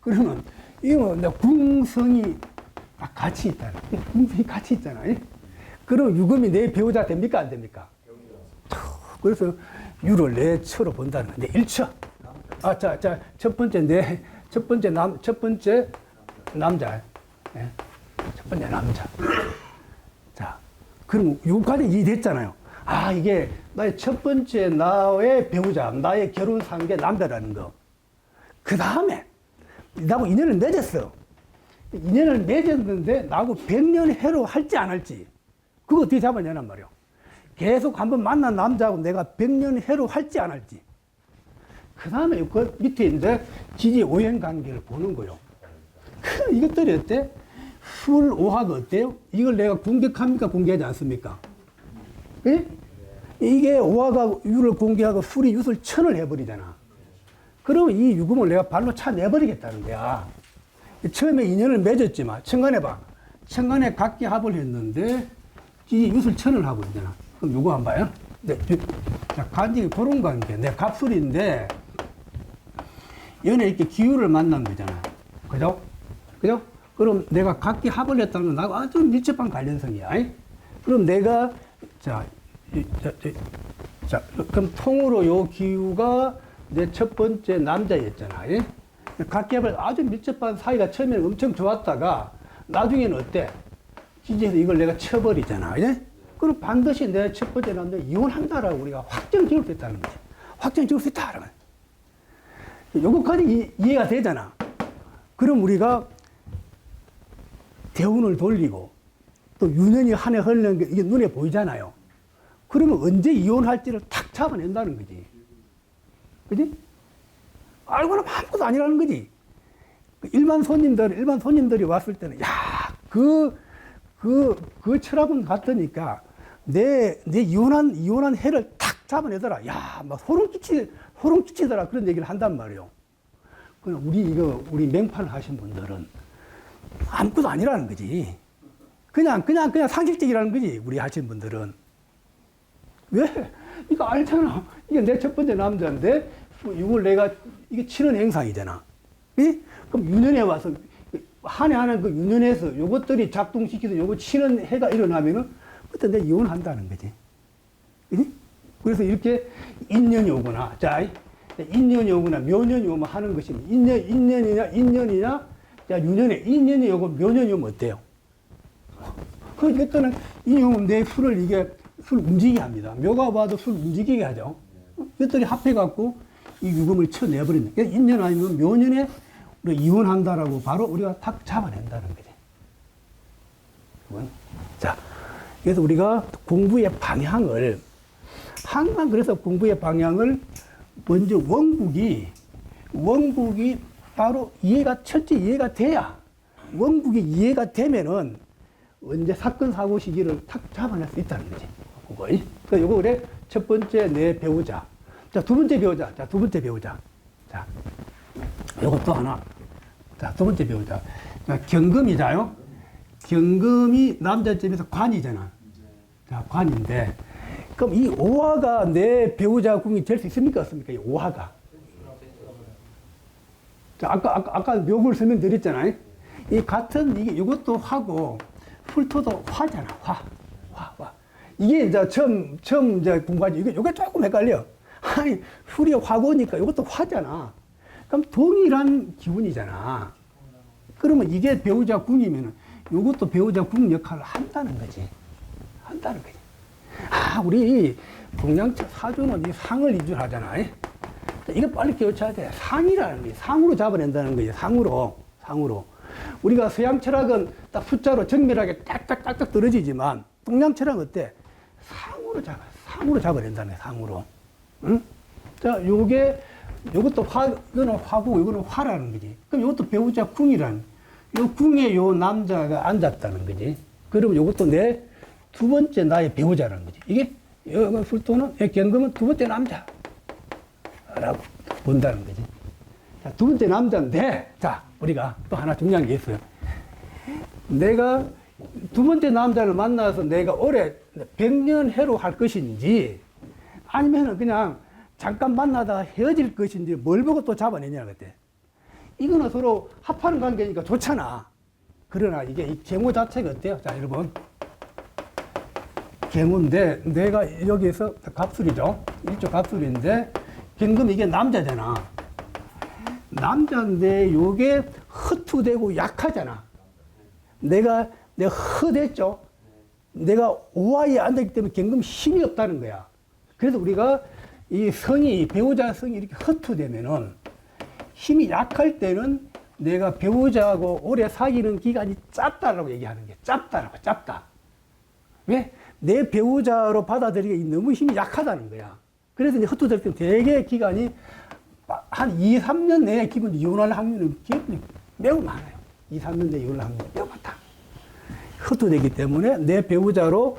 그러면, 이거 궁성이 같이 있다. 궁성이 같이 있잖아. 그럼 유금이 내 배우자 됩니까? 안 됩니까? 그래서 유를 내 처로 본다는 거야. 내 일처. 아, 자, 첫 번째 남자. 예. 첫 번째 남자. 자, 그럼 요까지 이해됐잖아요. 아, 이게 나의 첫 번째 나의 배우자, 나의 결혼 상계 남자라는 거. 그 다음에 나하고 인연을 맺었어. 인연을 맺었는데 나하고 100년 해로 할지 안 할지 그거 어떻게 잡아내란 말이야. 계속 한번 만난 남자하고 내가 100년 해로 할지 안 할지. 그 다음에 그 밑에 이제 지지 오행 관계를 보는 거요. 그 이것들이 어때? 술 오화가 어때요? 이걸 내가 공격합니까? 공개하지 않습니까? 예? 이게 오화가 유를 공개하고 술이 유술 천을 해버리잖아. 그러면 이 유금을 내가 발로 차내버리겠다는 거야. 처음에 인연을 맺었지만, 천간에 봐. 천간에 각기 합을 했는데, 이 유술 천을 하고 있잖아. 그럼 요거 한번 봐요. 네. 자, 간직이 그런 관계. 내 갑술인데, 연애 이렇게 기후를 만난 거잖아. 그죠? 그죠? 그럼 내가 각기 합을 했다는 건 나하고 아주 밀접한 관련성이야. 그럼 내가, 자, 그럼 통으로 요 기후가 내 첫 번째 남자였잖아. 각기 합을 아주 밀접한 사이가 처음에는 엄청 좋았다가 나중에는 어때? 지지해서 이걸 내가 쳐버리잖아. 그럼 반드시 내 첫 번째 남자 이혼한다라고 우리가 확정 지을 수 있다는 거지. 확정 지을 수 있다. 그러면. 요거까지 이해가 되잖아. 그럼 우리가 대운을 돌리고 또 유년이 한 해 흐르는 게 이게 눈에 보이잖아요. 그러면 언제 이혼할지를 탁 잡아낸다는 거지. 그지? 알고 나면 아무것도 아니라는 거지. 일반 손님들이 왔을 때는, 야, 그 철학은 같으니까 내 이혼한 해를 탁 잡아내더라. 야, 막 소름 끼치더라. 그런 얘기를 한단 말이에요. 그럼 우리 맹판을 하신 분들은 아무것도 아니라는 거지. 그냥 상식적이라는 거지. 우리 하신 분들은. 왜? 이거 알잖아. 이게 내 첫 번째 남자인데, 이걸 내가, 이게 치는 행상이잖아. 예? 그럼 유년에 와서, 한 해 하는 그 유년에서 요것들이 작동시켜서 요거 치는 해가 일어나면은, 그때 내가 이혼한다는 거지. 그지? 그래서 이렇게 인년이 오거나, 자, 인년이 오거나 묘년이 오면 하는 것이, 인년이냐, 자, 유년에, 인년이 오고 묘년이 오면 어때요? 그, 이것들은, 인년이 오면 내 술을 술 움직이게 합니다. 묘가 와도 술 움직이게 하죠. 이것들이 합해갖고 이 유금을 쳐내버린다. 그러니까 인년 아니면 묘년에 우리 이혼한다라고 바로 우리가 탁 잡아낸다는 거지. 자, 그래서 우리가 공부의 방향을, 항상 그래서 공부의 방향을 먼저 원국이 바로 철저히 이해가 돼야, 원국이 이해가 되면은 언제 사건, 사고 시기를 탁 잡아낼 수 있다는 거지. 그러니까 요거 그래. 첫 번째 내 배우자. 자, 두 번째 배우자. 자, 요거 또 하나. 자, 두 번째 배우자. 자, 경금이자요. 경금이 남자집에서 관이잖아. 자, 관인데. 그럼 이 오화가 내 배우자 궁이 될 수 있습니까? 없습니까? 이 오화가. 자, 아까 묘구를 설명드렸잖아요. 이 같은, 이것도 화고, 풀토도 화잖아. 화. 이게 이제 처음 이제 공부하지. 이게 조금 헷갈려. 아니, 풀이 화고니까 이것도 화잖아. 그럼 동일한 기운이잖아. 그러면 이게 배우자 궁이면은 이것도 배우자 궁 역할을 한다는 거지. 아, 우리 동양철 사주는 이 상을 위주로 하잖아. 이거 빨리 기억해야 돼. 상이라는 게 상으로 잡아낸다는 거지. 상으로. 우리가 서양 철학은 딱 숫자로 정밀하게 딱딱딱딱 떨어지지만 동양 철학은 어때? 상으로 잡아낸다네, 상으로. 응? 자, 요게 요것도 이거는 화고, 이거는 화라는 거지. 그럼 요것도 배우자 궁이란, 요 궁에 요 남자가 앉았다는 거지. 그러면 요것도 내 두 번째 나의 배우자라는 거지. 이게, 요 술도는, 경금은 두 번째 남자라고 본다는 거지. 자, 두 번째 남자인데, 자, 우리가 또 하나 중요한 게 있어요. 내가 두 번째 남자를 만나서 내가 올해 100년 해로 할 것인지, 아니면은 그냥 잠깐 만나다 헤어질 것인지 뭘 보고 또 잡아내냐, 그때. 이거는 서로 합하는 관계니까 좋잖아. 그러나 이게 이 계모 자체가 어때요? 자, 여러분. 계모인데, 내가 여기에서 갑술이죠. 이쪽 갑술인데, 경금 이게 남자잖아. 남자인데, 요게 허투되고 약하잖아. 내가 허됐죠. 내가 오화에 앉았기 때문에 경금 힘이 없다는 거야. 그래서 우리가 이 성이, 배우자 성이 이렇게 허투되면은 힘이 약할 때는 내가 배우자하고 오래 사귀는 기간이 짧다라고 얘기하는 게 짧다라고, 짧다. 왜? 내 배우자로 받아들이기 너무 힘이 약하다는 거야. 그래서 이제 허투될 때는 대개 기간이 한 2, 3년 내에 기본 이혼할 확률은 매우 많아요. 2, 3년 내에 이혼할 확률이 매우 많다. 허투되기 때문에 내 배우자로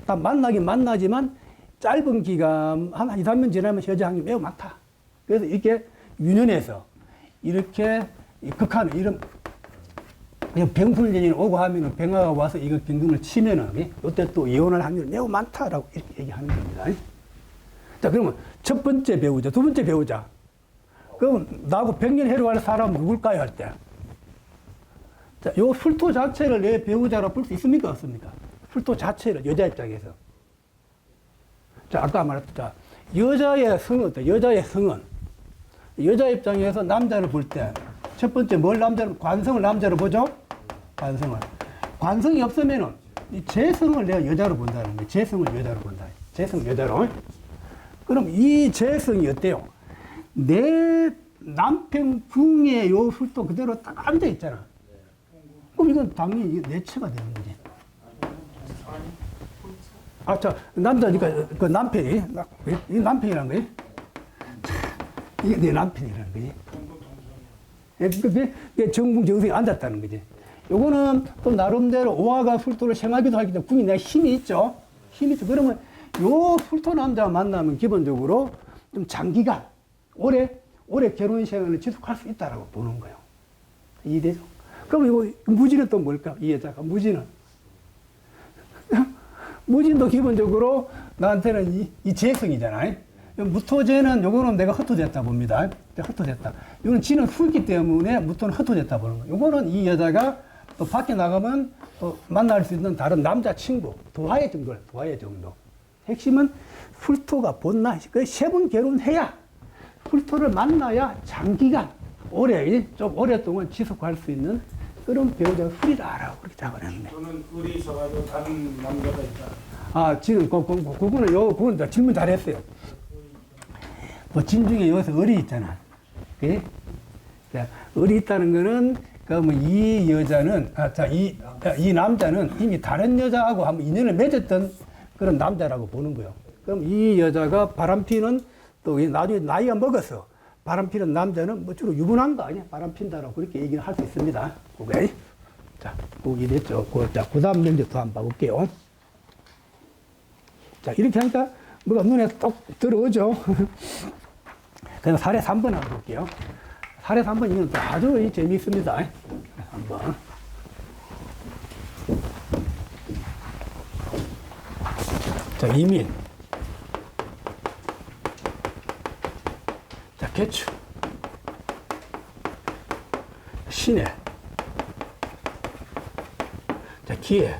다 만나긴 만나지만 짧은 기간, 한 2, 3년 지나면 헤어질 확률이 매우 많다. 그래서 이렇게 유년에서 이렇게 극한, 이런, 그냥 병풀년이 오고 하면은 병화가 와서 이거 경금을 치면은, 이때 또 이혼할 확률이 매우 많다라고 이렇게 얘기하는 겁니다. 자, 그러면 첫 번째 배우자, 두 번째 배우자. 그럼 나하고 100년 해로 갈 사람은 누굴까요? 할 때. 자, 요 술토 자체를 내 배우자로 볼 수 있습니까? 없습니까? 술토 자체를, 여자 입장에서. 자, 아까 말했다. 여자의 성은 어때? 여자의 성은. 여자 입장에서 남자를 볼 때, 첫 번째 뭘 남자를, 관성을 남자로 보죠? 관성을. 관성이 없으면은, 이 재성을 내가 여자로 본다는 거예요. 재성을 여자로 본다. 재성을 여자로. 그럼 이 재성이 어때요? 내 남편 궁에 요 술도 그대로 딱 앉아 있잖아. 그럼 이건 당연히 내처가 되는 거지. 아, 자, 남자니까 그 남편이, 이 남편이라는 거지. 이게 내 남편이라는 거지. 그게 정궁정성이 앉았다는 거지. 요거는 또 나름대로 오화가 술토를 생하기도 하기 때문에 궁이 내가 힘이 있죠. 힘이 있죠. 그러면 요 술토 남자 만나면 기본적으로 좀 장기간, 오래 결혼 생활을 지속할 수 있다라고 보는 거예요. 이해되죠? 그럼 이거 무진은 또 뭘까? 이 여자가 무진은. 무진도 기본적으로 나한테는 이 재성이잖아요. 무토재는 요거는 내가 허투됐다 봅니다. 허투됐다. 이거는 지는 후기 때문에 무토는 허투됐다 보는 거예요. 요거는 이 여자가 또 밖에 나가면 또 만날 수 있는 다른 남자친구, 도화의 정도, 도화의 정도. 핵심은 풀토가 본나. 그 세 번 결혼해야, 풀토를 만나야 장기간, 좀 오랫동안 지속할 수 있는 그런 배우자가 풀이다라고 그렇게 잡아냈네. 저는 을이 있어가지고 다른 남자가 있다. 아, 지금 그거는 질문 잘했어요. 뭐 진중에 여기서 을이 있잖아. 그게? 자, 을이 있다는 거는, 그러면 이 여자는, 이 남자는 이미 다른 여자하고 한번 인연을 맺었던 그런 남자라고 보는 거예요. 그럼 이 여자가 바람피는 또 나중에 나이가 먹어서 바람피는 남자는 뭐 주로 유부남 거 아니야? 바람핀다라고 그렇게 얘기를 할 수 있습니다. 오케이? 자, 그게 됐죠. 자, 그 다음 면접도 한번 봐볼게요. 자, 이렇게 하니까 뭐가 눈에 똑 들어오죠. 그럼 사례 3번 한번 볼게요. 사례 3번 이건 또 아주 재미있습니다. 한번. 자, 이민. 자, 개축. 신해. 자, 기해.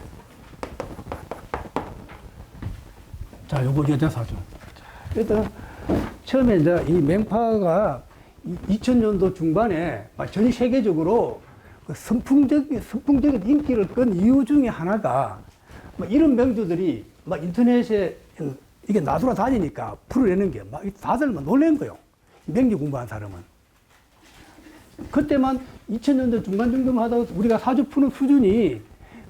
자, 요거 여자사주. 일단, 처음에 이제 이 맹파가 2000년도 중반에 전 세계적으로 그 선풍적인 인기를 끈 이유 중에 하나가 이런 명주들이 막 인터넷에 이게 나돌아 다니니까 풀어내는 게 막 다들 막 놀란 거예요. 명주 공부한 사람은. 그때만 2000년도 중반 정도만 하다가 우리가 사주 푸는 수준이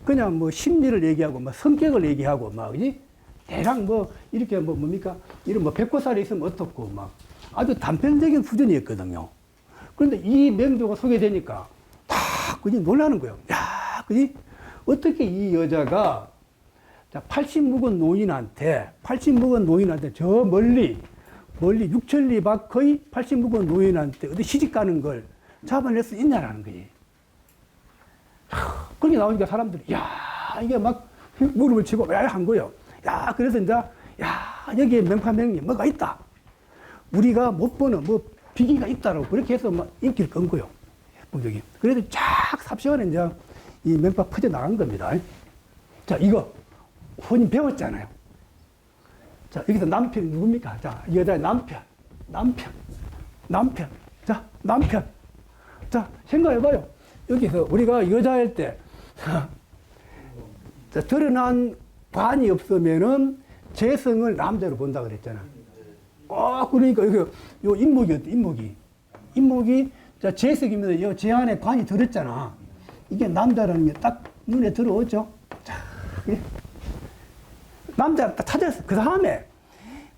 그냥 뭐 심리를 얘기하고 막 성격을 얘기하고 막, 그지? 대략 뭐 이렇게 뭐 뭡니까? 이런 뭐 백고살이 있으면 어떻고 막 아주 단편적인 수준이었거든요. 그런데 이 명조가 소개되니까 다 그지 놀라는 거예요. 야, 그지? 어떻게 이 여자가 자, 80묵은 노인한테 저 멀리 6천리 밖의 80묵은 노인한테 어디 시집 가는 걸 잡아낼 수 있냐라는 거지. 그렇게 나오니까 사람들이, 야, 이게 막 무릎을 치고 한 거예요. 야, 그래서 이제, 야, 여기에 명파명리 뭐가 있다. 우리가 못 보는 뭐 비기가 있다라고 그렇게 해서 막 인기를 끈 거예요. 본적이. 그래도 쫙 삽시간에 이제 이 명파 퍼져 나간 겁니다. 자, 이거 혼인 배웠잖아요. 자, 여기서 남편이 누굽니까? 자, 이 여자의 남편. 자, 남편. 자, 생각해봐요. 여기서 우리가 여자일 때, 자, 드러난 관이 없으면은 재성을 남자로 본다 그랬잖아. 그러니까 요 인목이었대, 인목이, 자, 재성이면 요 제 안에 관이 들었잖아. 이게 남자라는 게 딱 눈에 들어오죠. 자, 남자 딱 찾았어. 그 다음에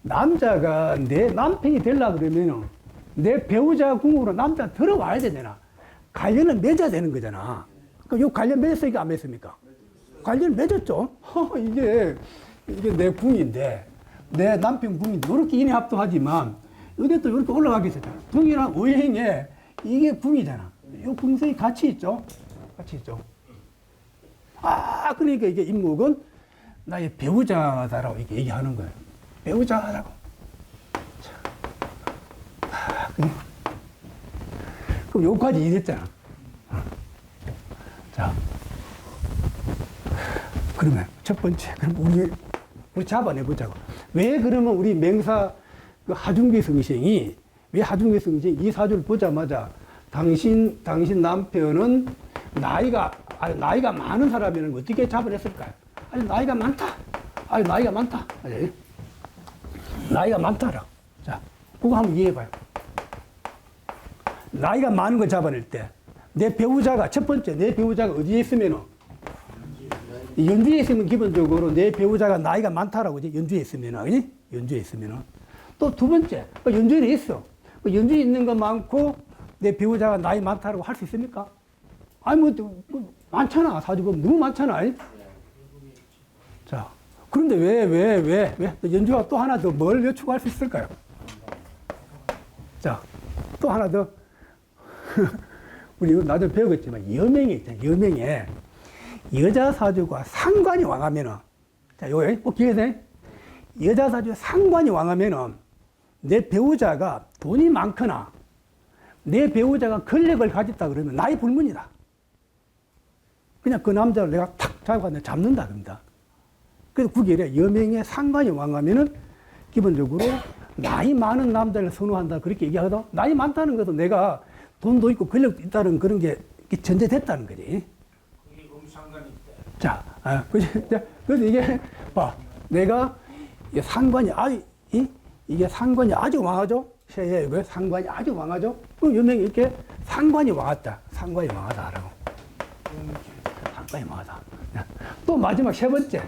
남자가 내 남편이 되려고 그러면 내 배우자 궁으로 남자 들어와야 되잖아. 관련을 맺어야 되는 거잖아. 그러니까 요 관련 맺었으니까 안 맺습니까? 관련 맺었죠. 이게 내 궁인데, 내 남편 궁인데, 이렇게 인해 합동하지만, 이게 또 이렇게 올라가게 되잖아. 동일한 오행에 이게 궁이잖아. 요 궁성이 같이 있죠. 그러니까 이게 인목은 나의 배우자다라고 이렇게 얘기하는 거예요. 배우자라고. 그럼 여기까지 이해됐잖아. 자, 그러면 첫 번째, 그럼 우리 잡아내보자고. 왜 그러면 우리 맹사 그 하중기 성생이, 왜 하중기 성생이 이 사주를 보자마자 당신 나름표는 나이가 많은 사람이라는 걸 어떻게 잡아냈을까요? 나이가 많다. 나이가 많다라. 자, 그거 한번 이해해봐요. 나이가 많은 걸 잡아낼 때, 내 배우자가, 첫 번째, 내 배우자가 어디에 있으면은, 연주에 있으면 기본적으로 내 배우자가 나이가 많다라고 하지, 연주에 있으면은, 그지? 연주에 있으면은. 또 두 번째, 연주에 있어. 연주에 있는 거 많고, 내 배우자가 나이 많다라고 할 수 있습니까? 많잖아. 사주가 너무 많잖아. 자, 그런데 왜? 연주가 또 하나 더 뭘 추가할 수 있을까요? 자, 또 하나 더. 우리 나도 배우겠지만, 여명에 있잖아요. 여명에. 여자 사주가 상관이 왕하면은, 자, 요거 꼭 기억해야 돼. 여자 사주에 상관이 왕하면은, 내 배우자가 돈이 많거나, 내 배우자가 권력을 가졌다 그러면 나이 불문이다. 그냥 그 남자를 내가 탁 잡는다 그럽니다. 그래서 구결에 여명에 상관이 왕하면은 기본적으로 나이 많은 남자를 선호한다 그렇게 얘기하거든. 나이 많다는 것은 내가 돈도 있고 권력도 있다는 그런 게 전제됐다는 거지. 그게 너무 상관이 있다. 자, 그래서 이게 봐, 내가 상관이 이게 상관이 아주 왕하죠. 세에 왜 상관이 아주 왕하죠? 그럼 여명이 이렇게 상관이 왕하다라고. 상관이 왕하다. 또 마지막 세 번째.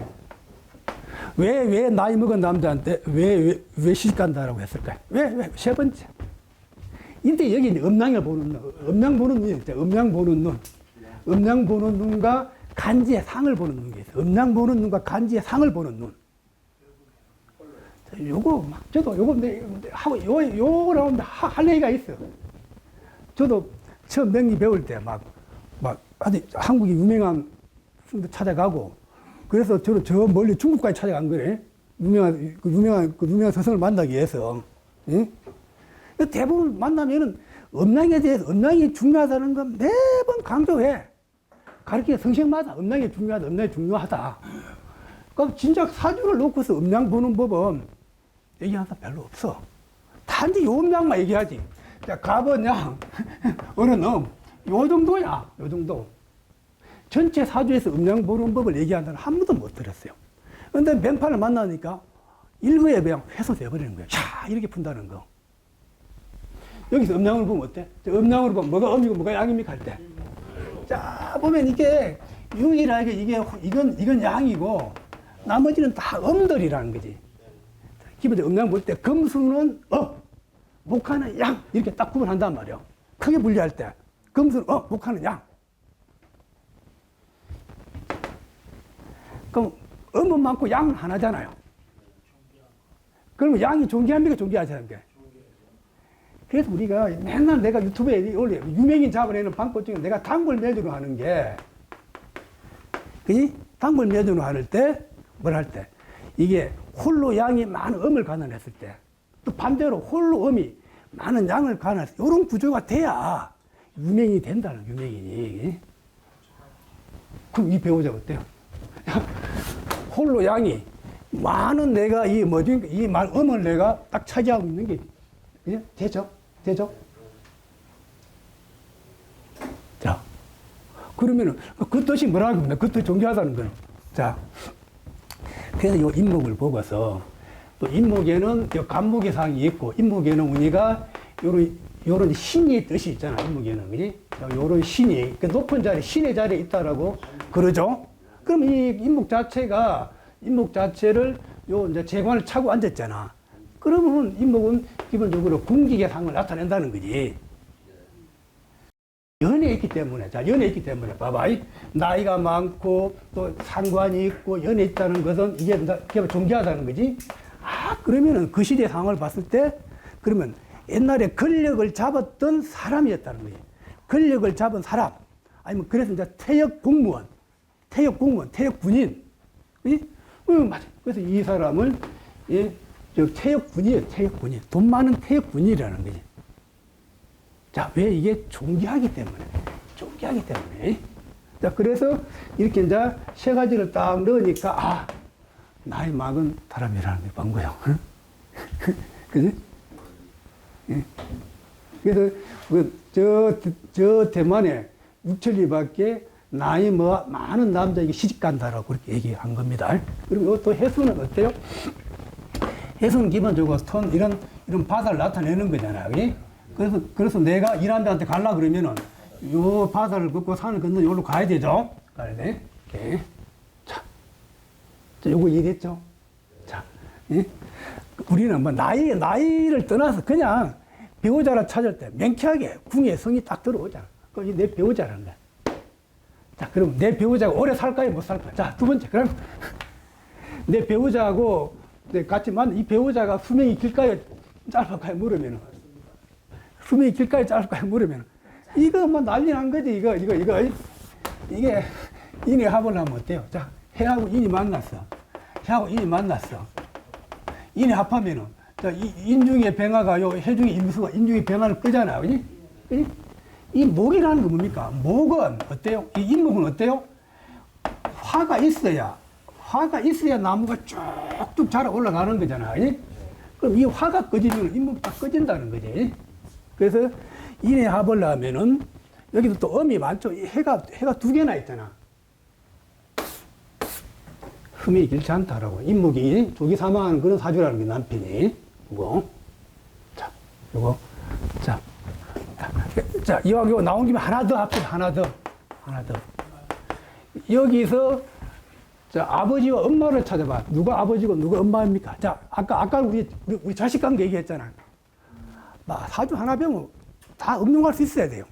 왜 나이 먹은 남자한테 왜 시집 간다라고 했을까요? 왜? 세 번째. 이때 여기 음양을 보는 눈, 음양 보는 눈과 간지의 상을 보는 눈이 있어요. 음양 보는 눈과 간지의 상을 보는 눈. 요거 저도 요거라고 할 얘기가 있어요. 저도 처음 명리 배울 때 아주 한국이 유명한 분도 찾아가고, 그래서 저는 저 멀리 중국까지 찾아간 거래. 유명한 스승을 만나기 위해서. 응? 대부분 만나면은 음양에 대해서, 음양이 중요하다는 건 매번 강조해. 가르치는 성생마다 음양이 중요하다. 그럼 진짜 사주를 놓고서 음양 보는 법은 얘기하는 사람 별로 없어. 단지 요 음양만 얘기하지. 자, 갑은 어느 놈, 요 정도야, 요 정도. 전체 사주에서 음양 보는 법을 얘기하는 사람 한 번도 못 들었어요. 근데 맹판을 만나니까 일거에 그냥 훼손돼버리는 거야. 야, 이렇게 푼다는 거. 여기서 음양을 보면 어때? 음양으로 보면 뭐가 음이고 뭐가 양입니까? 할 때. 자, 보면 이게 유일하게 이건 양이고 나머지는 다 음들이라는 거지. 기본적으로 음양 볼 때 금수는 목하는 양 이렇게 딱 구분한단 말이에요. 크게 분리할 때 금수는 목하는 양. 그럼 음은 많고 양은 하나잖아요. 그러면 양이 존귀합니까? 존귀하지 않은 게? 그래서 우리가 맨날 내가 유튜브에 올려 유명인 잡아내는 방법 중에 내가 단골 매주로 하는 게, 그지? 단골 매주로 할 때, 뭘 할 때? 이게 홀로 양이 많은 음을 가늠했을 때, 또 반대로 홀로 음이 많은 양을 가늠했을 때, 이런 구조가 돼야 유명인이 된다는, 유명인이. 그럼 이 배우자가 어때요? 홀로 양이 많은 내가 이 뭐지, 이 음을 내가 딱 차지하고 있는 게, 그죠? 되죠? 되죠? 자, 그러면은 그 뜻이 뭐라고 합니까? 그 뜻이 존귀하다는 거는. 자, 그래서 이 인목을 보고서 또 인목에는 간목의 상이 있고, 인목에는 우리가 요런 신의 뜻이 있잖아, 인목에는. 그지? 요런 신이, 그 높은 자리, 신의 자리에 있다라고 그러죠? 그럼 이 인목 자체를 요 이제 재관을 차고 앉았잖아. 그러면 인목은 기본적으로 궁기의 상을 나타낸다는 거지. 연에 있기 때문에, 자, 연에 있기 때문에, 봐봐. 나이가 많고, 또 상관이 있고, 연에 있다는 것은 이게 존귀하다는 거지. 그러면은 그 시대의 상황을 봤을 때, 그러면 옛날에 권력을 잡았던 사람이었다는 거지. 권력을 잡은 사람. 아니면 그래서 이제 퇴역 공무원, 퇴역 군인. 그지? 맞아. 그래서 이 사람을, 퇴역군이에요, 퇴역군이. 돈 많은 퇴역군이라는 거지. 자, 왜 이게 존귀하기 때문에. 존귀하기 때문에. 자, 그래서 이렇게 이제 세 가지를 딱 넣으니까, 나이 많은 사람이라는 게 본 거예요. 그지? 예. 그래서, 저 대만에 육천리밖에 나이 많은 남자에게 시집간다라고 그렇게 얘기한 겁니다. 그리고 또 해수는 어때요? 해수는 기본적으로 이런 바다를 나타내는 거잖아요. 그지? 그래서 내가 이 남자한테 가려고 그러면은, 요 바다를 걷고 산을 건너 여기로 가야 되죠? 가야 돼. 오케이. 자, 요거 이해됐죠? 자, 예? 우리는 뭐 나이를 떠나서 그냥 배우자를 찾을 때 명쾌하게 궁의 성이 딱 들어오잖아. 그럼 내 배우자라는 거야. 자, 그럼 내 배우자가 오래 살까요? 못 살까요? 자, 두 번째. 그럼 내 배우자하고 같이 이 배우자가 수명이 길까요? 짧을까요? 물으면은. 수명이 길까요? 짧을까요? 물으면은. 이거 뭐 난리 난 거지, 이거. 이게, 인의 합을 하면 어때요? 자, 해하고 인이 만났어. 해하고 인이 만났어. 인의 합하면은, 자, 인중의 병화가 해중의 임수가 인중의 병화를 끄잖아. 그지? 그지? 이 목이라는 건 뭡니까? 목은 어때요? 이 인목은 어때요? 화가 있어야 나무가 쭉쭉 자라 올라가는 거잖아. 그지? 그럼 이 화가 꺼지면 인목이 딱 꺼진다는 거지. 그래서 인의 합을 하면은 여기도 또 음이 많죠. 해가 두 개나 있잖아. 흠이 길지 않다라고. 인목이 조기 사망하는 그런 사주라는 게 남편이. 이거. 자, 요거. 자, 이거 나온 김에 하나 더 합시다. 하나 더. 여기서, 자, 아버지와 엄마를 찾아봐. 누가 아버지고 누가 엄마입니까? 자, 아까 우리 자식 관계 얘기했잖아. 사주 하나 배우면 다 응용할 수 있어야 돼요.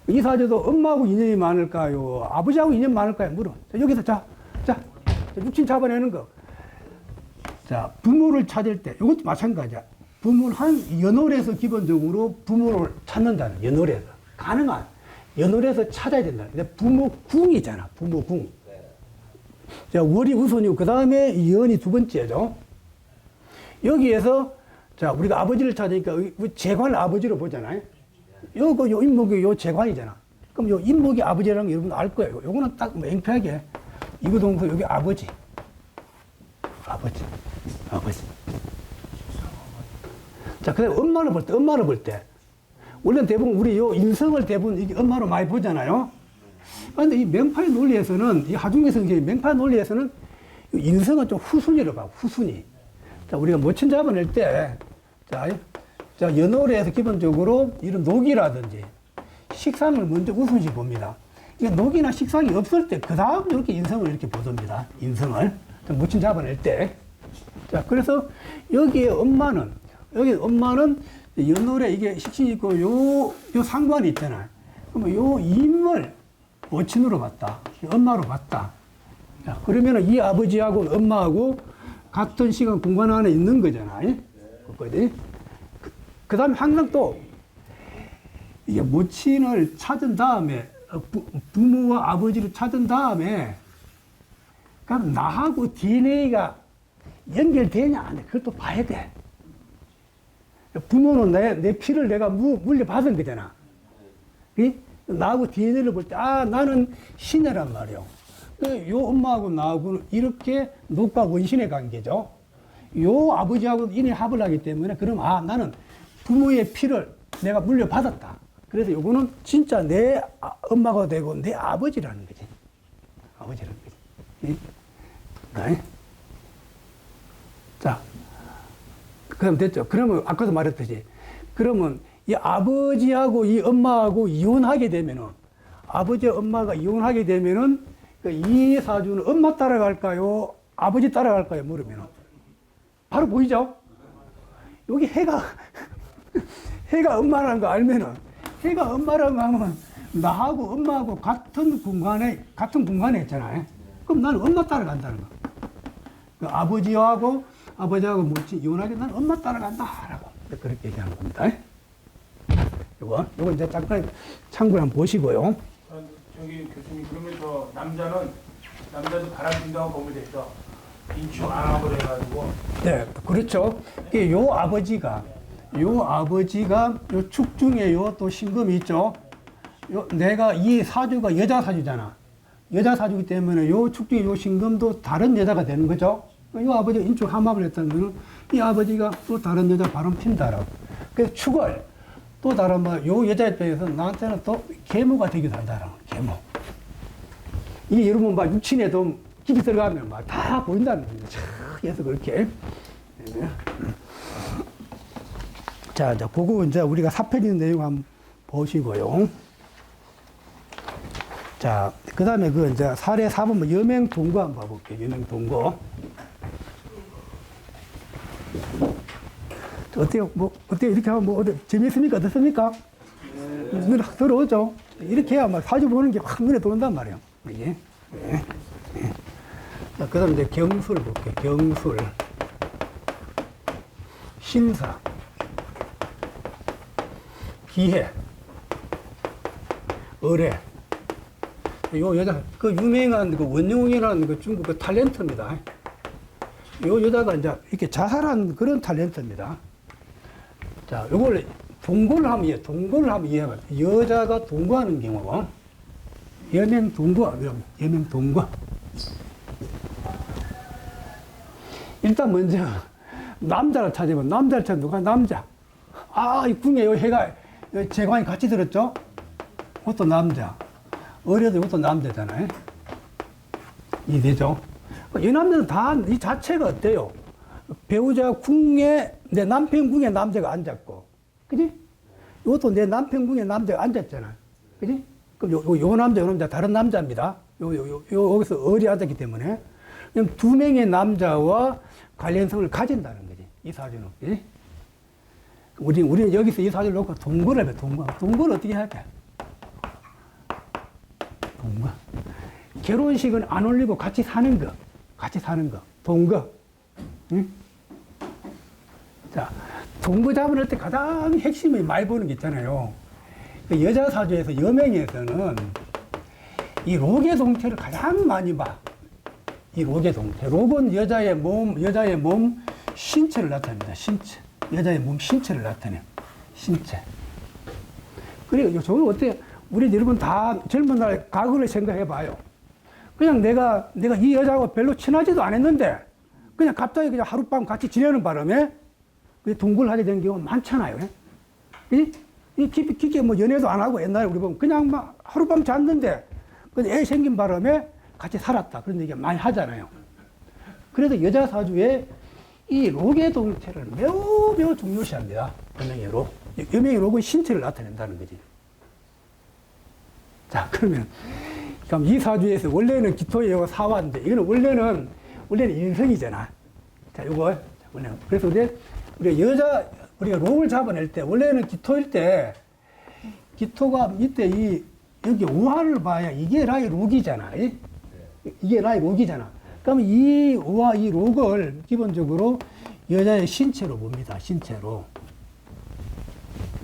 이 사주도 엄마하고 인연이 많을까요? 아버지하고 인연 많을까요? 물어. 자, 여기서 자, 육친 잡아내는 거. 자, 부모를 찾을 때, 이것도 마찬가지야. 부모를 연월에서 기본적으로 부모를 찾는다는, 연월에서. 가능한, 연월에서 찾아야 된다. 근데 부모궁이잖아, 부모궁. 자, 월이 우선이고, 그 다음에 연이 두 번째죠. 여기에서, 자, 우리가 아버지를 찾으니까, 재관을 아버지로 보잖아요. 요 인목이 요 재관이잖아. 그럼 요 인목이 아버지라는 거 여러분 알 거예요. 요거는 딱 맹패하게, 이구동서 여기 아버지. 자, 그 다음에 엄마를 볼 때. 원래는 대부분 우리 요 인성을 대부분 이게 엄마로 많이 보잖아요. 그런데 이 명파의 논리에서는, 이 하중에서 명파의 논리에서는 인성은 좀 후순위로 봐, 후순위. 자, 우리가 모친 잡아낼 때, 자, 연월에서 기본적으로 이런 녹이라든지 식상을 먼저 우선시 봅니다. 그러니까 녹이나 식상이 없을 때, 그 다음 이렇게 인성을 이렇게 보답니다. 인성을. 모친 잡아낼 때. 자, 그래서 여기에 엄마는 여기 엄마는 연월에 이게 식신이 있고 요 상관이 있잖아요. 그러면 요 임을 모친으로 봤다. 엄마로 봤다. 자, 그러면은 이 아버지하고 엄마하고 같은 시간 공간 안에 있는 거잖아요. 그거지. 그 다음에 항상 또 이게 모친을 찾은 다음에 부모와 아버지를 찾은 다음에 그럼 나하고 DNA가 연결되냐 안 돼. 그걸 또 봐야 돼. 부모는 내 피를 내가 물려받은 거잖아. 나하고 DNA를 볼 때, 나는 신녀란 말이요. 요 엄마하고 나하고는 이렇게 녹과 원신의 관계죠. 요 아버지하고 인의 합을 하기 때문에, 그럼, 나는 부모의 피를 내가 물려받았다. 그래서 요거는 진짜 내 엄마가 되고 내 아버지라는 거지. 아버지라는 거지. 네. 자, 그럼 됐죠. 그러면 아까도 말했듯이, 그러면 이 아버지하고 이 엄마하고 이혼하게 되면은, 아버지와 엄마가 이혼하게 되면은, 이 사주는 엄마 따라갈까요? 아버지 따라갈까요? 물으면은. 바로 보이죠? 여기 해가 엄마라는 거 알면은, 해가 엄마라는 거 하면, 나하고 엄마하고 같은 공간에 있잖아요. 그럼 나는 엄마 따라간다는 거. 아버지하고 모친 이혼하게 나는 엄마 따라간다라고 그렇게 얘기하는 겁니다. 요거 이제 잠깐 참고를 한번 보시고요. 저기 교수님, 그러면서 남자도 바람 핀다고 보면 됐죠. 인축 안 하고 그래가지고. 네, 그렇죠. 요 아버지가 요 축 중에 요 또 신금이 있죠. 내가 이 사주가 여자 사주잖아. 여자 사주기 때문에 요 축 중에 요 신금도 다른 여자가 되는 거죠. 이 아버지가 인축 함합을 했다는 거는 이 아버지가 또 다른 여자 바람 핀다라고. 그래서 축을 또 다른 요 여자 입장에서 나한테는 또 계모가 되기도 한다라고. 계모. 이게 여러분 막 육친에도 깊이 들어가면 막 다 보인다는 거죠. 그래서 그렇게. 자, 이제 그거 이제 우리가 사편인 내용 한번 보시고요. 자, 그 다음에 이제 사례 4번 여맹동거 한번 봐볼게요. 여맹동거. 어때요? 어때요? 이렇게 하면 재미있습니까? 어떻습니까? 눈에 확 들어오죠? 이렇게 해야 막 사주 보는 게 확 눈에 들어온단 말이에요. 이게. 네. 네. 자, 그 다음에 이제 경술 볼게요. 경술. 신사. 기해. 의뢰. 요 여자, 유명한 원영웅이라는 중국 탤런트입니다. 요 여자가 이제 이렇게 자살한 그런 탤런트입니다. 자, 요걸 동거를 하면 이해해봐요. 여자가 동거하는 경우, 여맹동거. 일단 먼저, 남자를 찾으면, 누가 남자. 이 궁에 요 해가, 재관이 같이 들었죠? 그것도 남자. 어려도 이것도 남자잖아요. 이해되죠? 이 남자는 이 자체가 어때요? 배우자 궁에, 내 남편 궁에 남자가 앉았고, 그지? 이것도 내 남편 궁에 남자가 앉았잖아. 그지? 그럼 요 남자, 다른 남자입니다. 여기서 어리 앉았기 때문에. 그럼 두 명의 남자와 관련성을 가진다는 거지. 이 사주는. 그지? 우리는 여기서 이 사주를 놓고 동거를 해, 동거. 동거를 어떻게 할까? 동거. 결혼식은 안 올리고 같이 사는 거. 동거. 응? 자, 동거 잡을 때 가장 핵심이 많이 보는 게 있잖아요. 여자 사주에서, 여명에서는 이 록의 동태를 가장 많이 봐. 이 록의 동태. 록은 여자의 몸, 신체를 나타냅니다. 신체. 여자의 몸, 신체를 나타내. 신체. 그리고 저는 어때? 우리 여러분 다 젊은 날 과거를 생각해 봐요. 그냥 내가 이 여자하고 별로 친하지도 않았는데, 그냥 갑자기 그냥 하룻밤 같이 지내는 바람에 동거를 하게 된 경우가 많잖아요. 이 깊게 연애도 안 하고 옛날에 우리 보면 그냥 막 하룻밤 잤는데, 애 생긴 바람에 같이 살았다. 그런 얘기 많이 하잖아요. 그래서 여자 사주에 이 록의 동태를 매우 중요시합니다. 여명의 록. 여명의 록은 신체를 나타낸다는 거지. 자, 그럼 이 사주에서 원래는 기토의 여가 사화인데, 이거는 원래는 인성이잖아. 자, 요거, 원래는. 그래서 우리 여자 우리가 록을 잡아낼 때, 원래는 기토일 때, 기토가 밑에 여기 우화를 봐야 이게 나의 록이잖아. 이게 나의 록이잖아. 그러면 이 우화, 이 록을 기본적으로 여자의 신체로 봅니다. 신체로.